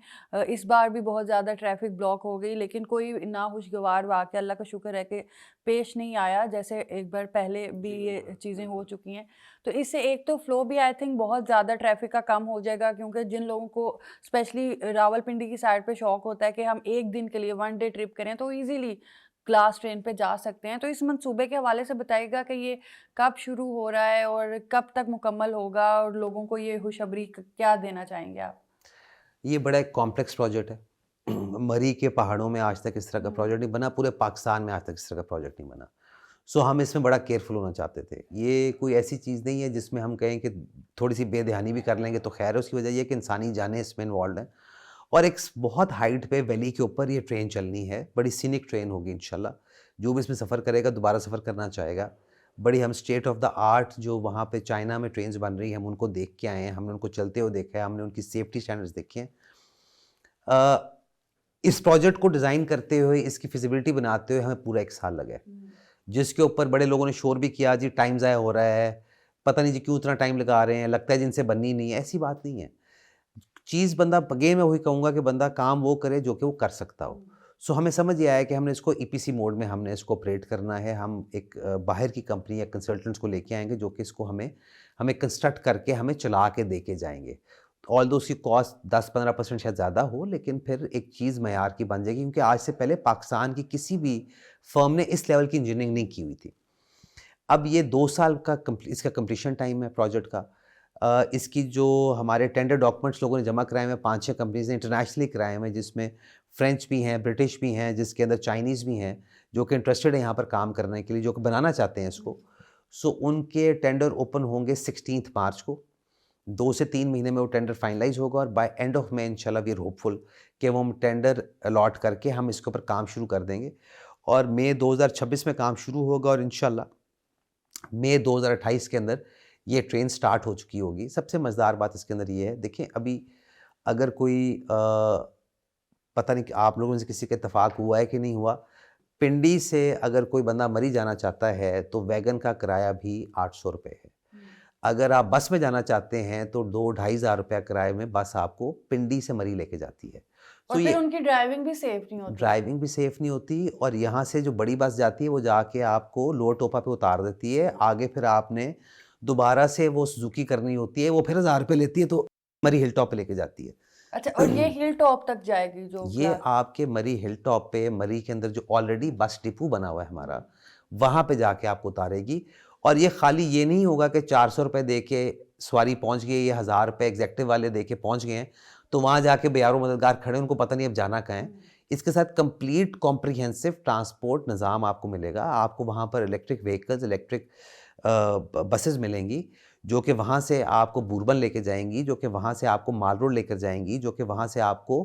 इस बार भी बहुत ज़्यादा ट्रैफिक ब्लॉक हो गई, लेकिन कोई नाखुशगवार वाक़या अल्लाह का शुक्र है कि पेश नहीं आया, जैसे एक बार पहले भी ये चीज़ें हो चुकी हैं। तो इससे एक तो फ़्लो भी आई थिंक बहुत ज़्यादा ट्रैफिक का कम हो जाएगा, क्योंकि जिन लोगों को स्पेशली रावलपिंडी की साइड पे शौक होता है कि हम एक दिन के लिए 1 डे ट्रिप करें तो ईज़िली ग्लास ट्रेन पे जा सकते हैं। तो इस मंसूबे के हवाले से बताइएगा कि ये कब शुरू हो रहा है और कब तक मुकम्मल होगा, और लोगों को ये खुशखबरी क्या देना चाहेंगे आप? ये बड़ा एक कॉम्प्लेक्स प्रोजेक्ट है। मरी के पहाड़ों में आज तक इस तरह का प्रोजेक्ट नहीं बना, पूरे पाकिस्तान में आज तक इस तरह का प्रोजेक्ट नहीं बना। सो हम इसमें बड़ा केयरफुल होना चाहते थे। ये कोई ऐसी चीज़ नहीं है जिसमें हम कहें कि थोड़ी सी बेध्यानी भी कर लेंगे तो खैर है। उसकी वजह ये है कि इंसानी जानें इसमें इन्वॉल्व हैं और एक बहुत हाइट पे वैली के ऊपर ये ट्रेन चलनी है। बड़ी सीनिक ट्रेन होगी इंशाल्लाह। जो भी इसमें सफ़र करेगा दोबारा सफ़र करना चाहेगा। बड़ी हम स्टेट ऑफ द आर्ट जो वहाँ पे चाइना में ट्रेन्स बन रही हैं हम उनको देख के आए हैं। हमने उनको चलते हुए देखा है, हमने उनकी सेफ्टी स्टैंडर्ड्स देखे हैं। इस प्रोजेक्ट को डिज़ाइन करते हुए, इसकी फिजिबिलिटी बनाते हुए हमें पूरा 1 साल लगा है, जिसके ऊपर बड़े लोगों ने शोर भी किया जी टाइम ज़ाया हो रहा है, पता नहीं जी क्यों इतना टाइम लगा रहे हैं, लगता है जिनसे बननी नहीं है। ऐसी बात नहीं है। चीज़ बंदा अगेन मैं वही कहूँगा कि बंदा काम वो करे जो कि वो कर सकता हो। सो हमें समझ ये आया कि हमने इसको ईपीसी मोड में हमने इसको ऑपरेट करना है। हम एक बाहर की कंपनी या कंसल्टेंट्स को लेके आएँगे जो कि इसको हमें हमें कंस्ट्रक्ट करके हमें चला के दे के जाएँगे। ऑल्दो उसकी कॉस्ट 10-15% शायद ज़्यादा हो, लेकिन फिर एक चीज़ मयार की बन जाएगी क्योंकि आज से पहले पाकिस्तान की किसी भी फ़र्म ने इस लेवल की इंजीनियरिंग नहीं की हुई थी। अब ये 2 साल का इसका कंप्लीशन टाइम है प्रोजेक्ट का। इसकी जो हमारे टेंडर डॉक्यूमेंट्स लोगों ने जमा कराए हुए हैं 5-6 कंपनीज़ ने इंटरनेशनली कराए हुए हैं, जिसमें फ्रेंच भी हैं, ब्रिटिश भी हैं, जिसके अंदर चाइनीज़ भी हैं, जो कि इंटरेस्टेड हैं यहाँ पर काम करने के लिए, जो कि बनाना चाहते हैं इसको। सो उनके टेंडर ओपन होंगे 16 मार्च को। 2 से 3 महीने में वो टेंडर फाइनलाइज़ होगा और बाय एंड ऑफ मई इंशाल्लाह वी आर होपफुल कि वो हम टेंडर अलॉट करके हम इसके ऊपर काम शुरू कर देंगे और मई 2026 में काम शुरू होगा और इंशाल्लाह मई 2028 के अंदर ये ट्रेन स्टार्ट हो चुकी होगी। सबसे मज़ेदार बात इसके अंदर ये है, देखें अभी अगर कोई पता नहीं कि आप लोगों से किसी का इत्तेफाक हुआ है कि नहीं हुआ, पिंडी से अगर कोई बंदा मरी जाना चाहता है तो वैगन का किराया भी 800 रुपये है। अगर आप बस में जाना चाहते हैं तो 2-2.5 हज़ार रुपया किराए में बस आपको पिंडी से मरी लेके जाती है। और फिर उनकी ड्राइविंग भी सेफ नहीं होती। ड्राइविंग भी सेफ़ नहीं होती और यहाँ से जो बड़ी बस जाती है वो जाके आपको लोअर टोपा पे उतार देती है। आगे फिर आपने दोबारा से वो सुजुकी करनी होती है, वो फिर 1000 रुपये लेती है तो मरी हिल टॉप पे लेके जाती है। अच्छा, और ये हिल टॉप तक जाएगी जो ये आपके मरी हिल टॉप पे, मरी के अंदर जो ऑलरेडी बस डिपो बना हुआ है हमारा, वहाँ पे जाके आपको उतारेगी। और ये खाली ये नहीं होगा कि 400 रुपये दे के सवारी पहुँच गई, ये 1000 रुपये एग्जेक्टिव वाले दे के पहुँच गए हैं तो वहाँ जाके बेयारो मददगार खड़े, उनको पता नहीं अब जाना कहाँ है। इसके साथ कंप्लीट कॉम्प्रिहेंसिव ट्रांसपोर्ट निज़ाम आपको मिलेगा। आपको वहाँ पर इलेक्ट्रिक व्हीकल्स, इलेक्ट्रिक बसेस मिलेंगी जो कि वहाँ से आपको बूरबन लेके जाएंगी, जो कि वहाँ से आपको माल रोड लेकर जाएंगी, जो कि वहाँ से आपको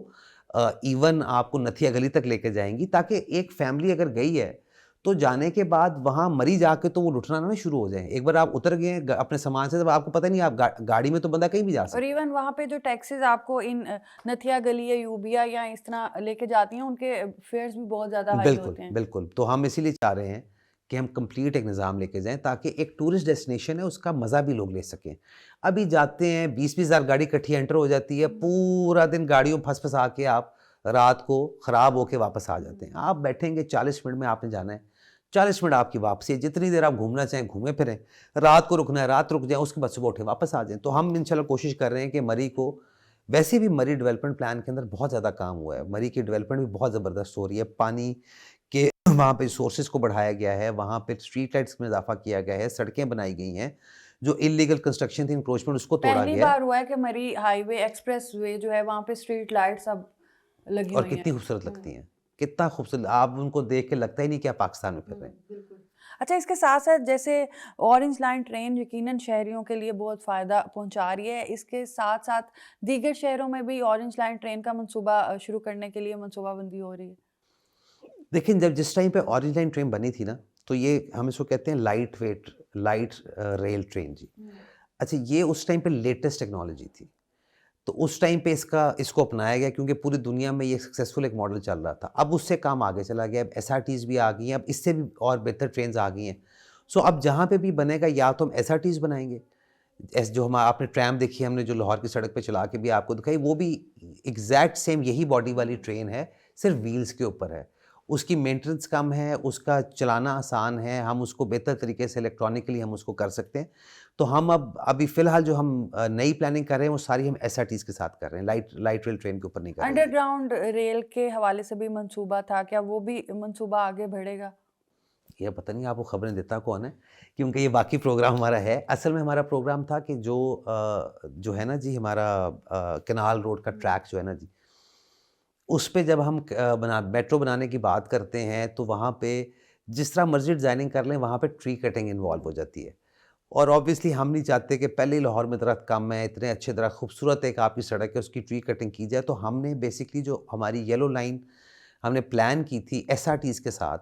इवन आपको नथिया गली तक लेके जाएंगी, ताकि एक फैमिली अगर गई है तो जाने के बाद वहाँ मरी जाके तो वो लुटना ना शुरू हो जाए। एक बार आप उतर गए अपने सामान से, तब आपको पता नहीं, आप गाड़ी में तो बंदा कहीं भी जा और सकता है। इवन वहाँ पे जो टैक्सीज आपको इन नथिया गली या यूबिया या इस तरह लेके जाती हैं, उनके फेयर्स भी बहुत ज़्यादा हाई बिल्कुल, होते हैं। बिल्कुल। तो हम इसीलिए चाह रहे हैं कि हम कंप्लीट एक निज़ाम लेके जाएँ, ताकि एक टूरिस्ट डेस्टिनेशन है, उसका मज़ा भी लोग ले सकें। अभी जाते हैं 20-20 हज़ार गाड़ी इकट्ठी एंटर हो जाती है, पूरा दिन गाड़ियों में फँस-फँसा के आप रात को ख़राब होके वापस आ जाते हैं। आप बैठेंगे 40 मिनट में आपने जाना है, 40 मिनट आपकी वापसी है, जितनी देर आप घूमना चाहें घूमें फिरें, रात को रुकना है रात रुक जाएँ, उसके बाद सुबह उठे वापस आ जाएँ। तो हम इंशाल्लाह कोशिश कर रहे हैं कि मरी को, वैसे भी मरी डेवलपमेंट प्लान के अंदर बहुत ज़्यादा काम हुआ है, मरी की डेवलपमेंट भी बहुत ज़बरदस्त हो रही है। पानी के वहाँ पे सोर्सेज़ को बढ़ाया गया है, वहाँ पे स्ट्रीट लाइट्स में इज़ाफ़ा किया गया है, सड़कें बनाई गई हैं, जो इल्लीगल कंस्ट्रक्शन थी, एनक्रोचमेंट, उसको तोड़ा पहली गया है। बार हुआ है कि मरी हाईवे एक्सप्रेस वे जो है वहाँ पे स्ट्रीट लाइट्स अब लगी और हुई हैं। कितनी खूबसूरत लगती हैं, कितना खूबसूरत, आप उनको देख के लगता ही नहीं कि आप पाकिस्तान में फिर रहे हैं। बिल्कुल। अच्छा, इसके साथ-साथ जैसे ऑरेंज लाइन ट्रेन यकीनन शहरियों के लिए बहुत फ़ायदा पहुँचा रही है, इसके साथ-साथ दीगर शहरों में भी ऑरेंज लाइन ट्रेन का मंसूबा शुरू करने के लिए मनसूबाबंदी हो रही है। देखिए, जब जिस टाइम पे ऑरेंज लाइन ट्रेन बनी थी ना, तो ये हम इसको कहते हैं light weight, light rail train जी। अच्छा, ये उस टाइम पे लेटेस्ट टेक्नोलॉजी थी। तो उस टाइम पे इसको अपनाया गया, क्योंकि पूरी दुनिया में ये सक्सेसफुल एक मॉडल चल रहा था। अब उससे काम आगे चला गया, अब एसआरटीज़ भी आ गई हैं, अब इससे भी और बेहतर ट्रेन्स आ गई हैं। सो अब जहाँ पे भी बनेगा, या तो हम एसआरटीज़ बनाएँगे, जो हम आपने ट्रैम देखी है, हमने जो लाहौर की सड़क पे चला के भी आपको दिखाई, वो भी एग्ज़ैक्ट सेम यही बॉडी वाली ट्रेन है, सिर्फ़ व्हील्स के ऊपर है। उसकी मेंटेनेंस कम है, उसका चलाना आसान है, हम उसको बेहतर तरीके से इलेक्ट्रॉनिकली हम उसको कर सकते हैं। तो हम अब अभी फ़िलहाल जो हम नई प्लानिंग कर रहे हैं, वो सारी हम एसआरटीज़ के साथ कर रहे हैं, लाइट लाइट रेल ट्रेन के ऊपर नहीं कर रहे हैं जी। अंडरग्राउंड रेल के हवाले से भी मंसूबा था, क्या वो भी मंसूबा आगे बढ़ेगा? ये पता नहीं आपको खबरें देता कौन है, क्योंकि ये बाकी प्रोग्राम हमारा है। असल में हमारा प्रोग्राम था कि जो है ना जी, हमारा कैनाल रोड का ट्रैक जो है ना जी, उस पे जब हम मेट्रो बनाने की बात करते हैं, तो वहाँ पे जिस तरह मर्ज़ी डिज़ाइनिंग कर लें, वहाँ पे ट्री कटिंग इन्वॉल्व हो जाती है। और ऑब्वियसली हम नहीं चाहते कि पहले ही लाहौर में दरख्त कम है, इतने अच्छे दरख्त, खूबसूरत एक आपकी सड़क है, उसकी ट्री कटिंग की जाए। तो हमने बेसिकली जो हमारी येलो लाइन हमने प्लान की थी एसआरटीज़ के साथ,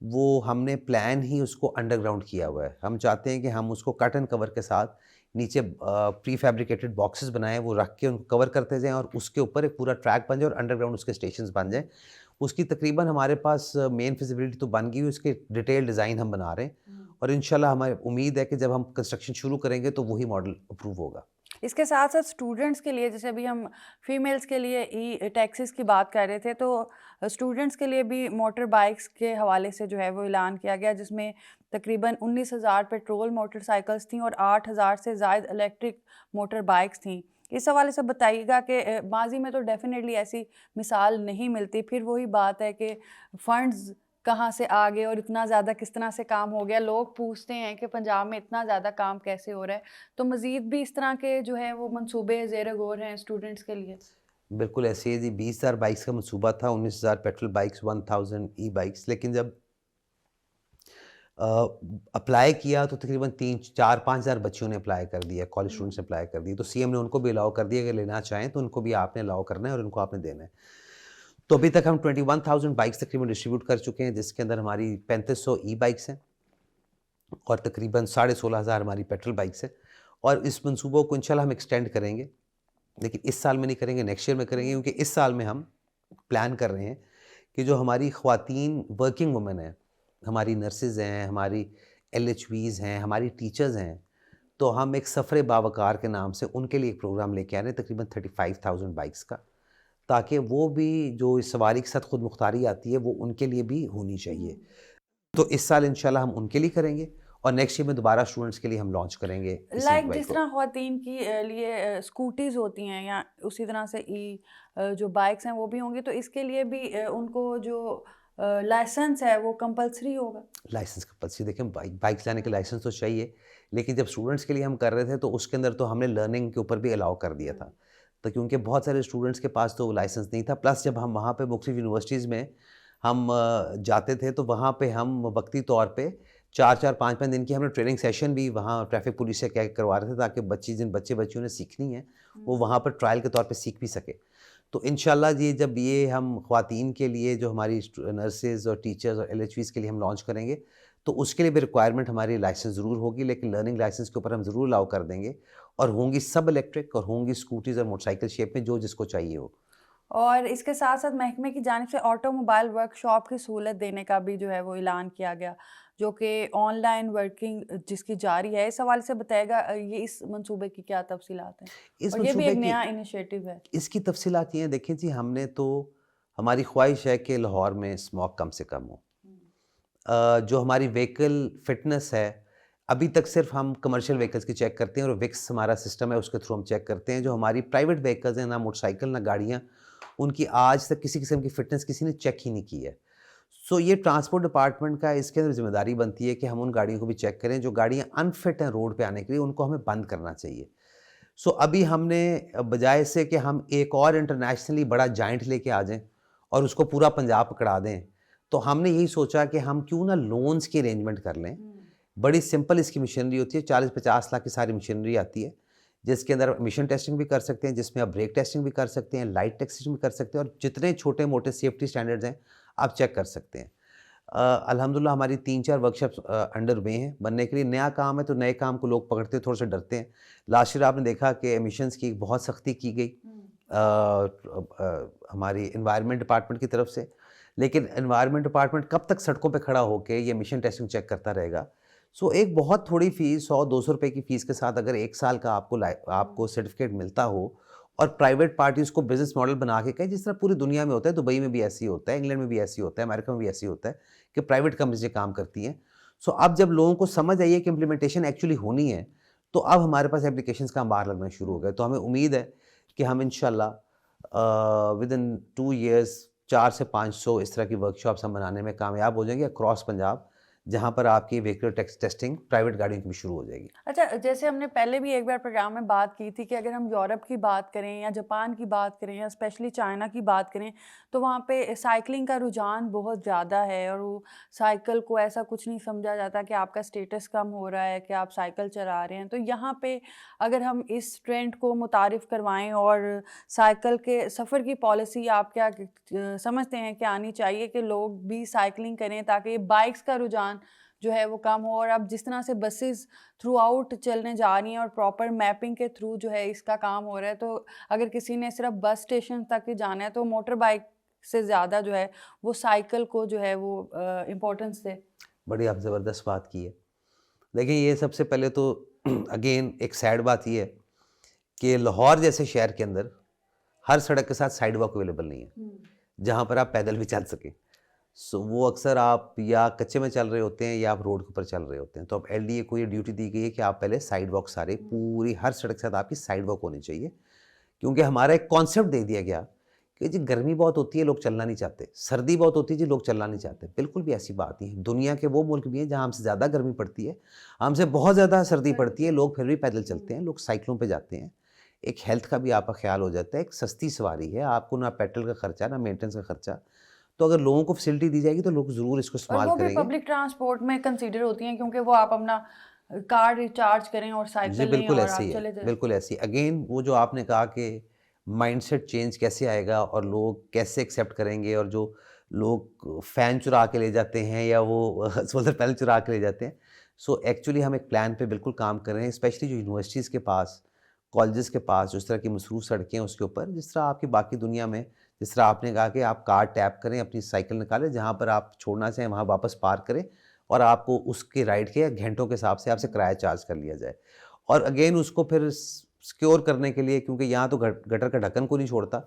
वो हमने प्लान ही उसको अंडरग्राउंड किया हुआ है। हम चाहते हैं कि हम उसको कट एंड कवर के साथ नीचे प्री फैब्रिकेटेड बॉक्सेस बनाएँ, वो रख के उनको कवर करते जाएँ, और उसके ऊपर एक पूरा ट्रैक बन जाए और अंडरग्राउंड उसके स्टेशंस बन जाएँ। उसकी तकरीबन हमारे पास मेन फिज़िबिलिटी तो बन गई है, उसके डिटेल डिज़ाइन हम बना रहे हैं, और इंशाल्लाह हमें उम्मीद है कि जब हम कंस्ट्रक्शन शुरू करेंगे तो वही मॉडल अप्रूव होगा। इसके साथ-साथ स्टूडेंट्स के लिए, जैसे अभी हम फीमेल्स के लिए ई टैक्सीज़ की बात कर रहे थे, तो स्टूडेंट्स के लिए भी मोटर बाइक्स के हवाले से जो है वो ऐलान किया गया, जिसमें तकरीबन 19,000 पेट्रोल मोटरसाइकिल्स थीं और 8,000 से ज़ायद इलेक्ट्रिक मोटर बाइक्स थीं। इस हवाले से बताइएगा कि माज़ी में तो डेफ़िनेटली ऐसी मिसाल नहीं मिलती, फिर वही बात है कि फ़ंड्स कहाँ से आ गए और इतना ज़्यादा किस तरह से काम हो गया। लोग पूछते हैं कि पंजाब में इतना ज़्यादा काम कैसे हो रहा है? तो मज़ीद भी इस तरह के जो हैं वो मंसूबे ज़ेर गौर हैं स्टूडेंट्स के लिए? बिल्कुल ऐसे ही जी, 20,000 बाइक्स का मंसूबा था, 19,000 पेट्रोल बाइक्स, 1000 ई बाइक्स। लेकिन जब अ, अप्लाई किया तो तकरीबन 3-4-5,000 बच्चियों ने अप्लाई कर दिया, कॉलेज स्टूडेंट्स ने अप्लाई कर दिया। तो सीएम ने उनको भी अलाउ कर दिया कि लेना चाहें तो उनको भी आपने अलाउ करना है और उनको आपने देना है। तो अभी तक हम 21,000 बाइक्स तकरीबन डिस्ट्रीब्यूट कर चुके हैं, जिसके अंदर हमारी 3500 ई बाइक्स हैं और तकरीबन 16,500 हमारी पेट्रोल बाइक्स हैं। और इस मंसूबों को इंशाल्लाह हम एक्सटेंड करेंगे, लेकिन इस साल में नहीं करेंगे, नेक्स्ट ईयर में करेंगे, क्योंकि इस साल में हम प्लान कर रहे हैं कि जो हमारी ख़वातीन वर्किंग वुमेन हैं, हमारी नर्सेज़ हैं, हमारी एलएचवीज़ हैं, हमारी टीचर्स हैं, तो हम एक सफ़र बावकार के नाम से उनके लिए एक प्रोग्राम लेके आ रहे हैं, तकरीबन 35,000 बाइक्स का, ताकि वो भी जो इस सवारी के साथ खुद मुख्तारी आती है, वो उनके लिए भी होनी चाहिए। तो इस साल इंशाल्लाह हम उनके लिए करेंगे, और नेक्स्ट ईयर में दोबारा स्टूडेंट्स के लिए हम लॉन्च करेंगे इसी लाइक बाइक जिस को। तरह ख़वातीन की लिए स्कूटीज़ होती हैं या उसी तरह से जो बाइक्स हैं वो भी होंगी, तो इसके लिए भी उनको जो लाइसेंस है वो कंपल्सरी होगा? लाइसेंस कंपल्सरी, देखिए बाइक्स लाने के लाइसेंस तो चाहिए, लेकिन जब स्टूडेंट्स के लिए हम कर रहे थे तो उसके अंदर तो हमने लर्निंग के ऊपर भी अलाउ कर दिया था। तो क्योंकि बहुत सारे स्टूडेंट्स के पास तो लाइसेंस नहीं था, प्लस जब हम वहाँ पे मुख्तलिफ यूनिवर्सिटीज़ में हम जाते थे, तो वहाँ पे हम वक्ती तौर पे 4-4 5-5 दिन की हमने ट्रेनिंग सेशन भी वहाँ ट्रैफिक पुलिस से क्या करवा रहे थे, ताकि जिन बच्चियों ने सीखनी है वो वहाँ पर ट्रायल के तौर पे सीख भी सके। तो इंशाल्लाह ये जब ये हम ख़वातीन के लिए जो हमारी नर्सेज़ और टीचर्स और LHVs के लिए हम लॉन्च करेंगे, तो उसके लिए भी रिक्वायरमेंट हमारी लाइसेंस ज़रूर होगी, लेकिन लर्निंग लाइसेंस के ऊपर हम ज़रूर अलाउ कर देंगे, और होंगी सब इलेक्ट्रिक और होंगी स्कूटीज़ और मोटरसाइकिल शेप में, जो जिसको चाहिए हो। और इसके साथ साथ महकमे की जानिब से ऑटोमोबाइल वर्कशॉप की सहूलत देने का भी जो है वो ऐलान किया गया, जो कि ऑनलाइन वर्किंग जिसकी जारी है। इस हवाले से बताएगा ये इस मंसूबे की क्या तफसीलात हैं? इस और ये भी मंसूबे एक की नया इनिशिएटिव है। इसकी तफसीलात ये हैं, देखें जी, हमने तो हमारी ख्वाहिश है कि लाहौर में स्मॉग कम से कम हो। जो हमारी व्हीकल फिटनेस है, अभी तक सिर्फ हम कमर्शियल व्हीकल्स की चेक करते हैं, और विक्स हमारा सिस्टम है, उसके थ्रू हम चेक करते हैं। जो हमारी प्राइवेट व्हीकल्स हैं, ना मोटरसाइकिल ना गाड़ियाँ, उनकी आज तक किसी किस्म की फ़िटनेस किसी ने चेक ही नहीं की है। सो ये ट्रांसपोर्ट डिपार्टमेंट का इसके अंदर ज़िम्मेदारी बनती है कि हम उन गाड़ियों को भी चेक करें, जो गाड़ियाँ अनफिट हैं रोड पे आने के लिए, उनको हमें बंद करना चाहिए। सो अभी हमने बजाय इससे कि हम एक और इंटरनेशनली बड़ा जाइंट लेके आ जाएँ और उसको पूरा पंजाब पकड़ा दें, तो हमने यही सोचा कि हम क्यों ना लोन्स की अरेंजमेंट कर लें। बड़ी सिंपल इसकी मशीनरी होती है, 40-50 लाख की सारी मशीनरी आती है, जिसके अंदर एमिशन टेस्टिंग भी कर सकते हैं, जिसमें आप ब्रेक टेस्टिंग भी कर सकते हैं, लाइट टेस्टिंग भी कर सकते हैं, और जितने छोटे मोटे सेफ्टी स्टैंडर्ड्स हैं आप चेक कर सकते हैं। अल्हम्दुलिल्लाह हमारी 3-4 वर्कशॉप्स अंडर वे हैं बनने के लिए। नया काम है तो नए काम को लोग पकड़ते थोड़ा सा डरते हैं। लास्ट ईयर आपने देखा कि एमिशंस की बहुत सख्ती की गई हमारी एनवायरनमेंट डिपार्टमेंट की तरफ से, लेकिन एनवायरनमेंट डिपार्टमेंट कब तक सड़कों पे खड़ा होकर ये एमिशन टेस्टिंग चेक करता रहेगा? सो एक बहुत थोड़ी फ़ीस, 100-200 रुपए की फ़ीस के साथ अगर 1 साल का आपको सर्टिफिकेट मिलता हो, और प्राइवेट पार्टी उसको बिज़नेस मॉडल बना के कहे, जिस तरह पूरी दुनिया में होता है, दुबई में भी ऐसे ही होता है, इंग्लैंड में भी ऐसे ही होता है, अमेरिका में भी ऐसे ही होता है कि प्राइवेट कंपनीज़ ये काम करती हैं। सो अब जब लोगों को समझ आई है कि इम्प्लीमेंटेशन एक्चुअली होनी है, तो अब हमारे पास एप्लीकेशंस का अंबार लगना शुरू हो गया। तो हमें उम्मीद है कि हम इंशाल्लाह विदिन 2 ईयर्स 4 से 500 इस तरह की वर्कशॉप्स हम बनाने में कामयाब हो जाएंगे अक्रॉस पंजाब, जहाँ पर आपकी व्हीकल टेस्टिंग प्राइवेट गाड़ियों की भी शुरू हो जाएगी। अच्छा, जैसे हमने पहले भी एक बार प्रोग्राम में बात की थी कि अगर हम यूरोप की बात करें या जापान की बात करें या स्पेशली चाइना की बात करें, तो वहाँ पे साइकिलिंग का रुझान बहुत ज़्यादा है, और वो साइकिल को ऐसा कुछ नहीं समझा जाता कि आपका स्टेटस कम हो रहा है कि आप साइकिल चला रहे हैं। तो यहाँ पे अगर हम इस ट्रेंड को मुतारिफ़ करवाएं, और साइकिल के सफ़र की पॉलिसी आप क्या समझते हैं कि आनी चाहिए कि लोग भी साइकिलिंग करें, ताकि बाइक्स का रुझान जो है वो कम हो। और अब जिस तरह से बसेस थ्रू आउट चलने जा रही हैं और प्रॉपर मैपिंग के थ्रू जो है इसका काम हो रहा है, तो अगर किसी ने सिर्फ बस स्टेशन तक ही जाना है, तो मोटर बाइक से ज़्यादा जो है वो साइकिल को जो है वो इम्पोर्टेंस दे। बड़ी आप ज़बरदस्त बात की है। देखिए, ये सबसे पहले तो अगेन एक सैड बात ये है कि लाहौर जैसे शहर के अंदर हर सड़क के साथ साइड वॉक अवेलेबल नहीं है, जहाँ पर आप पैदल भी चल सकें। सो वो अक्सर आप या कच्चे में चल रहे होते हैं या आप रोड के ऊपर चल रहे होते हैं। तो अब LDA को ये ड्यूटी दी गई है कि आप पहले साइड वॉक, सारे पूरी हर सड़क के साथ आपकी साइड वॉक होनी चाहिए, क्योंकि हमारा एक कॉन्सेप्ट दे दिया गया कि जी गर्मी बहुत होती है, लोग चलना नहीं चाहते, सर्दी बहुत होती है जी, लोग चलना नहीं चाहते। बिल्कुल भी ऐसी बात नहीं है। दुनिया के वो मुल्क भी हैं जहाँ हमसे ज़्यादा गर्मी पड़ती है, हमसे बहुत ज़्यादा सर्दी पड़ती है, लोग फिर भी पैदल चलते हैं, लोग साइकिलों पे जाते हैं। एक हेल्थ का भी आपका ख्याल हो जाता है, एक सस्ती सवारी है, आपको ना पेट्रोल का खर्चा ना मेंटेनेंस का खर्चा। तो अगर लोगों को फैसिलिटी दी जाएगी तो लोग ज़रूर इसको और इस्तेमाल वो भी करेंगे। पब्लिक ट्रांसपोर्ट में कंसीडर होती हैं, क्योंकि वो आप अपना कार्ड रिचार्ज करें और जी साइकिल लें बिल्कुल और ऐसे आप ही है, चले जाएं। बिल्कुल ऐसे ही। अगेन वो जो आपने कहा कि माइंडसेट चेंज कैसे आएगा और लोग कैसे एक्सेप्ट करेंगे, और जो लोग फ़ैन चुरा के ले जाते हैं या वो सोलर पैनल चुरा के ले जाते हैं। सो एक्चुअली हम एक प्लान पे बिल्कुल काम कर रहे हैं, स्पेशली जो यूनिवर्सिटीज़ के पास, कॉलेजेस के पास जो इस तरह की मसरूफ़ सड़कें हैं उसके ऊपर, जिस तरह आपकी बाकी दुनिया में, जिस तरह आपने कहा कि आप कार्ड टैप करें, अपनी साइकिल निकालें, जहाँ पर आप छोड़ना चाहें वहाँ वापस पार्क करें, और आपको उसके राइड के घंटों के हिसाब से आपसे किराया चार्ज कर लिया जाए। और अगेन उसको फिर सिक्योर करने के लिए, क्योंकि यहाँ तो गटर का ढक्कन को नहीं छोड़ता,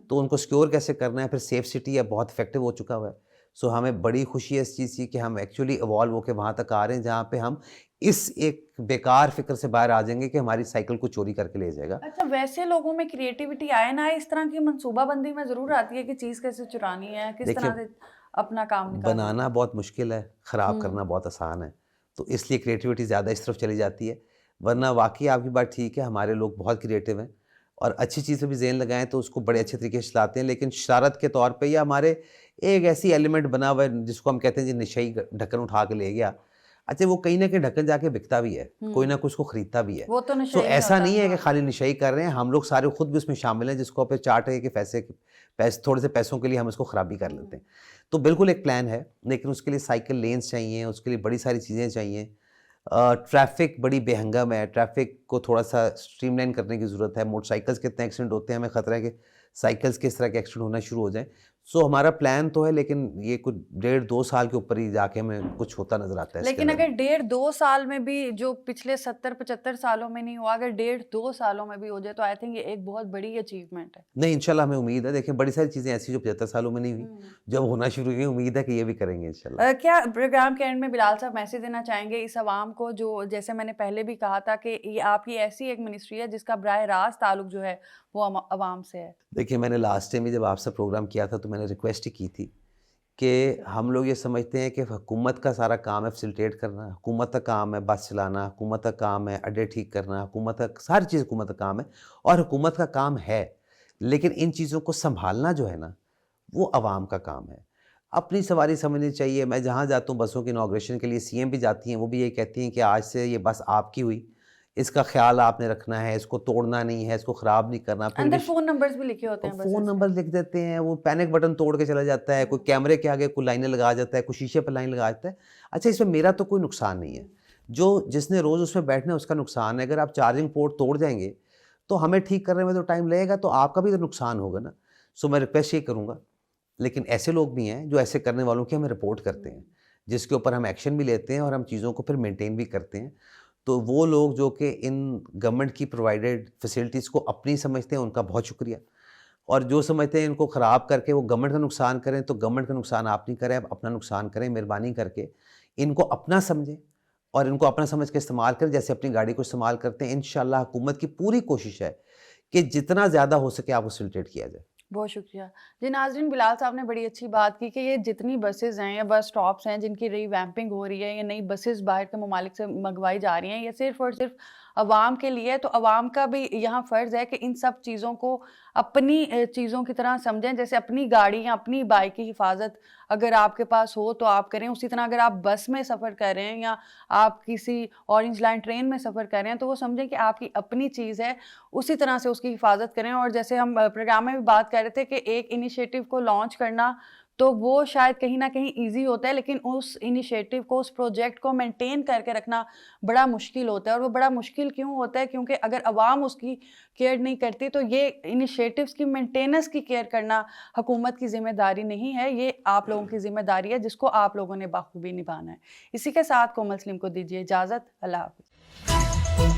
तो उनको सिक्योर कैसे करना है, फिर सेफ सिटी अब बहुत इफेक्टिव हो चुका हुआ है। सो हमें बड़ी खुशी है इस चीज़ की कि हम एक्चुअली इवॉल्व होकर वहाँ तक आ रहे हैं जहाँ पे हम इस एक बेकार फिक्र से बाहर आ जाएंगे कि हमारी साइकिल को चोरी करके ले जाएगा। अच्छा, वैसे लोगों में क्रिएटिविटी आए ना, इस तरह की मंसूबाबंदी में ज़रूर आती है कि चीज़ कैसे चुरानी है, किस देखिए, तरह से अपना काम निकालना है। बनाना बहुत मुश्किल है, ख़राब करना बहुत आसान है, तो इसलिए क्रिएटिविटी ज़्यादा इस तरफ चली जाती है। वरना वाकई आपकी बात ठीक है, हमारे लोग बहुत क्रिएटिव हैं और अच्छी चीज़ पे भी ज़हन लगाएं तो उसको बड़े अच्छे तरीके से चलाते हैं, लेकिन शरारत के तौर पे या हमारे एक ऐसी एलिमेंट बना हुआ है जिसको हम कहते हैं जी नशई ढक्कन उठा के ले गया। अच्छा वो कहीं ना कहीं ढक्कन जाके बिकता भी है, कोई ना कुछ उसको खरीदता भी है। वो तो तो नशे ऐसा नहीं है कि खाली नशाई कर रहे हैं, हम लोग सारे खुद भी उसमें शामिल हैं, जिसको पे चार्ट है कि पैसे थोड़े से पैसों के लिए हम इसको खराबी कर लेते हैं। तो बिल्कुल एक प्लान है, लेकिन उसके लिए साइकिल लेन्स चाहिए, उसके लिए बड़ी सारी चीज़ें चाहिए। ट्रैफिक बड़ी बेहंगम है, ट्रैफिक को थोड़ा सा स्ट्रीमलाइन करने की ज़रूरत है। मोटरसाइकिल्स कितने एक्सीडेंट होते हैं, हमें ख़तरा है कि साइकिल्स के इस तरह के एक्सीडेंट होना शुरू हो जाए। सो हमारा प्लान तो है, लेकिन ये कुछ 1.5-2 साल के ऊपर ही जाके हमें कुछ होता नजर आता है। लेकिन अगर 1.5-2 साल में भी जो पिछले 70-75 सालों में नहीं हुआ, अगर 1.5-2 सालों में भी हो जाए तो आई थिंक ये एक बहुत बड़ी अचीवमेंट है। नहीं, इंशाल्लाह हमें उम्मीद है। देखिए बड़ी सारी चीज़ें ऐसी जो 75 सालों में नहीं हुई, जब होना शुरू हुई, उम्मीद है कि ये भी करेंगे इंशाल्लाह। क्या प्रोग्राम के एंड में बिलाल साहब मैसेज देना चाहेंगे इस आवाम को, जो जैसे मैंने पहले भी कहा था कि ये आपकी ऐसी एक मिनिस्ट्री है जिसका बराह रास्त ताल्लुक जो है वो आवाम से है? देखिए मैंने लास्ट टाइम भी जब आपसे प्रोग्राम किया था तो मैंने रिक्वेस्ट ही की थी कि हम लोग ये समझते हैं कि हुकूमत का सारा काम है फैसिलिटेट करना, हुकूमत का काम है बस चलाना, हुकूमत का काम है अड्डे ठीक करना, हुकूमत का सारी चीज़ हुकूमत का काम है, और हुकूमत का काम है, लेकिन इन चीज़ों को संभालना जो है ना वो आवाम का काम है। अपनी सवारी समझनी चाहिए। मैं जहाँ जाता हूँ बसों की इनॉग्रेशन के लिए, सीएम भी जाती हैं, वो भी यही कहती हैं कि आज से ये बस आपकी हुई, इसका ख्याल आपने रखना है, इसको तोड़ना नहीं है, इसको ख़राब नहीं करना। फिर अंदर भी फ़ोन नंबर्स भी लिखे होते हैं फ़ोन नंबर लिख देते हैं, वो पैनिक बटन तोड़ के चला जाता है, कोई कैमरे के आगे कोई लाइनें लगा जाता है, कोई शीशे पर लाइन लगा जाता है। अच्छा इसमें मेरा तो कोई नुकसान नहीं है, जो जिसने रोज़ उसमें बैठना है उसका नुकसान है। अगर आप चार्जिंग पोर्ट तोड़ जाएंगे तो हमें ठीक करने में तो टाइम लगेगा, तो आपका भी तो नुकसान होगा ना। सो मैं रिक्वेस्ट ये करूँगा, लेकिन ऐसे लोग भी हैं जो ऐसे करने वालों की हमें रिपोर्ट करते हैं, जिसके ऊपर हम एक्शन भी लेते हैं और हम चीज़ों को फिर मेंटेन भी करते हैं। तो वो लोग जो कि इन गवर्नमेंट की प्रोवाइडेड फैसिलिटीज़ को अपनी समझते हैं, उनका बहुत शुक्रिया। और जो समझते हैं इनको ख़राब करके वो गवर्नमेंट का नुकसान करें, तो गवर्नमेंट का नुकसान आप नहीं करें, आप अपना नुकसान करें। मेहरबानी करके इनको अपना समझें और इनको अपना समझ के इस्तेमाल करें, जैसे अपनी गाड़ी को इस्तेमाल करते हैं। इंशाल्लाह हुकूमत की पूरी कोशिश है कि जितना ज़्यादा हो सके आपको फैसिलिटेट किया जाए। बहुत शुक्रिया जी। नाज़रीन, बिलाल साहब ने बड़ी अच्छी बात की कि ये जितनी बसेज़ हैं या बस स्टॉप्स हैं जिनकी रीवैम्पिंग हो रही है या नई बसेज़ बाहर के ममालिक से मंगवाई जा रही हैं, ये सिर्फ़ और सिर्फ आवाम के लिए है। तो आवाम का भी यहाँ फ़र्ज़ है कि इन सब चीज़ों को अपनी चीज़ों की तरह समझें। जैसे अपनी गाड़ी या अपनी बाइक की हिफाजत अगर आपके पास हो तो आप करें, उसी तरह अगर आप बस में सफ़र कर रहे हैं या आप किसी ऑरेंज लाइन ट्रेन में सफ़र कर रहे हैं तो वो समझें कि आपकी अपनी चीज़ है, उसी तरह से उसकी हिफाजत करें। और जैसे हम प्रोग्राम में भी बात कर रहे थे कि एक इनिशिएटिव को लॉन्च करना तो वो शायद कहीं न कहीं ईज़ी होता है, लेकिन उस इनिशिएटिव को, उस प्रोजेक्ट को मेंटेन करके रखना बड़ा मुश्किल होता है। और वो बड़ा मुश्किल क्यों होता है? क्योंकि अगर आवाम उसकी केयर नहीं करती तो ये इनिशिएटिव्स की मेंटेनेंस की केयर करना हुकूमत की ज़िम्मेदारी नहीं है, ये आप लोगों की ज़िम्मेदारी है जिसको आप लोगों ने बाखूबी निभाना है। इसी के साथ कोमल सलीम को दीजिए इजाज़त। अल्लाह हाफ़िज़।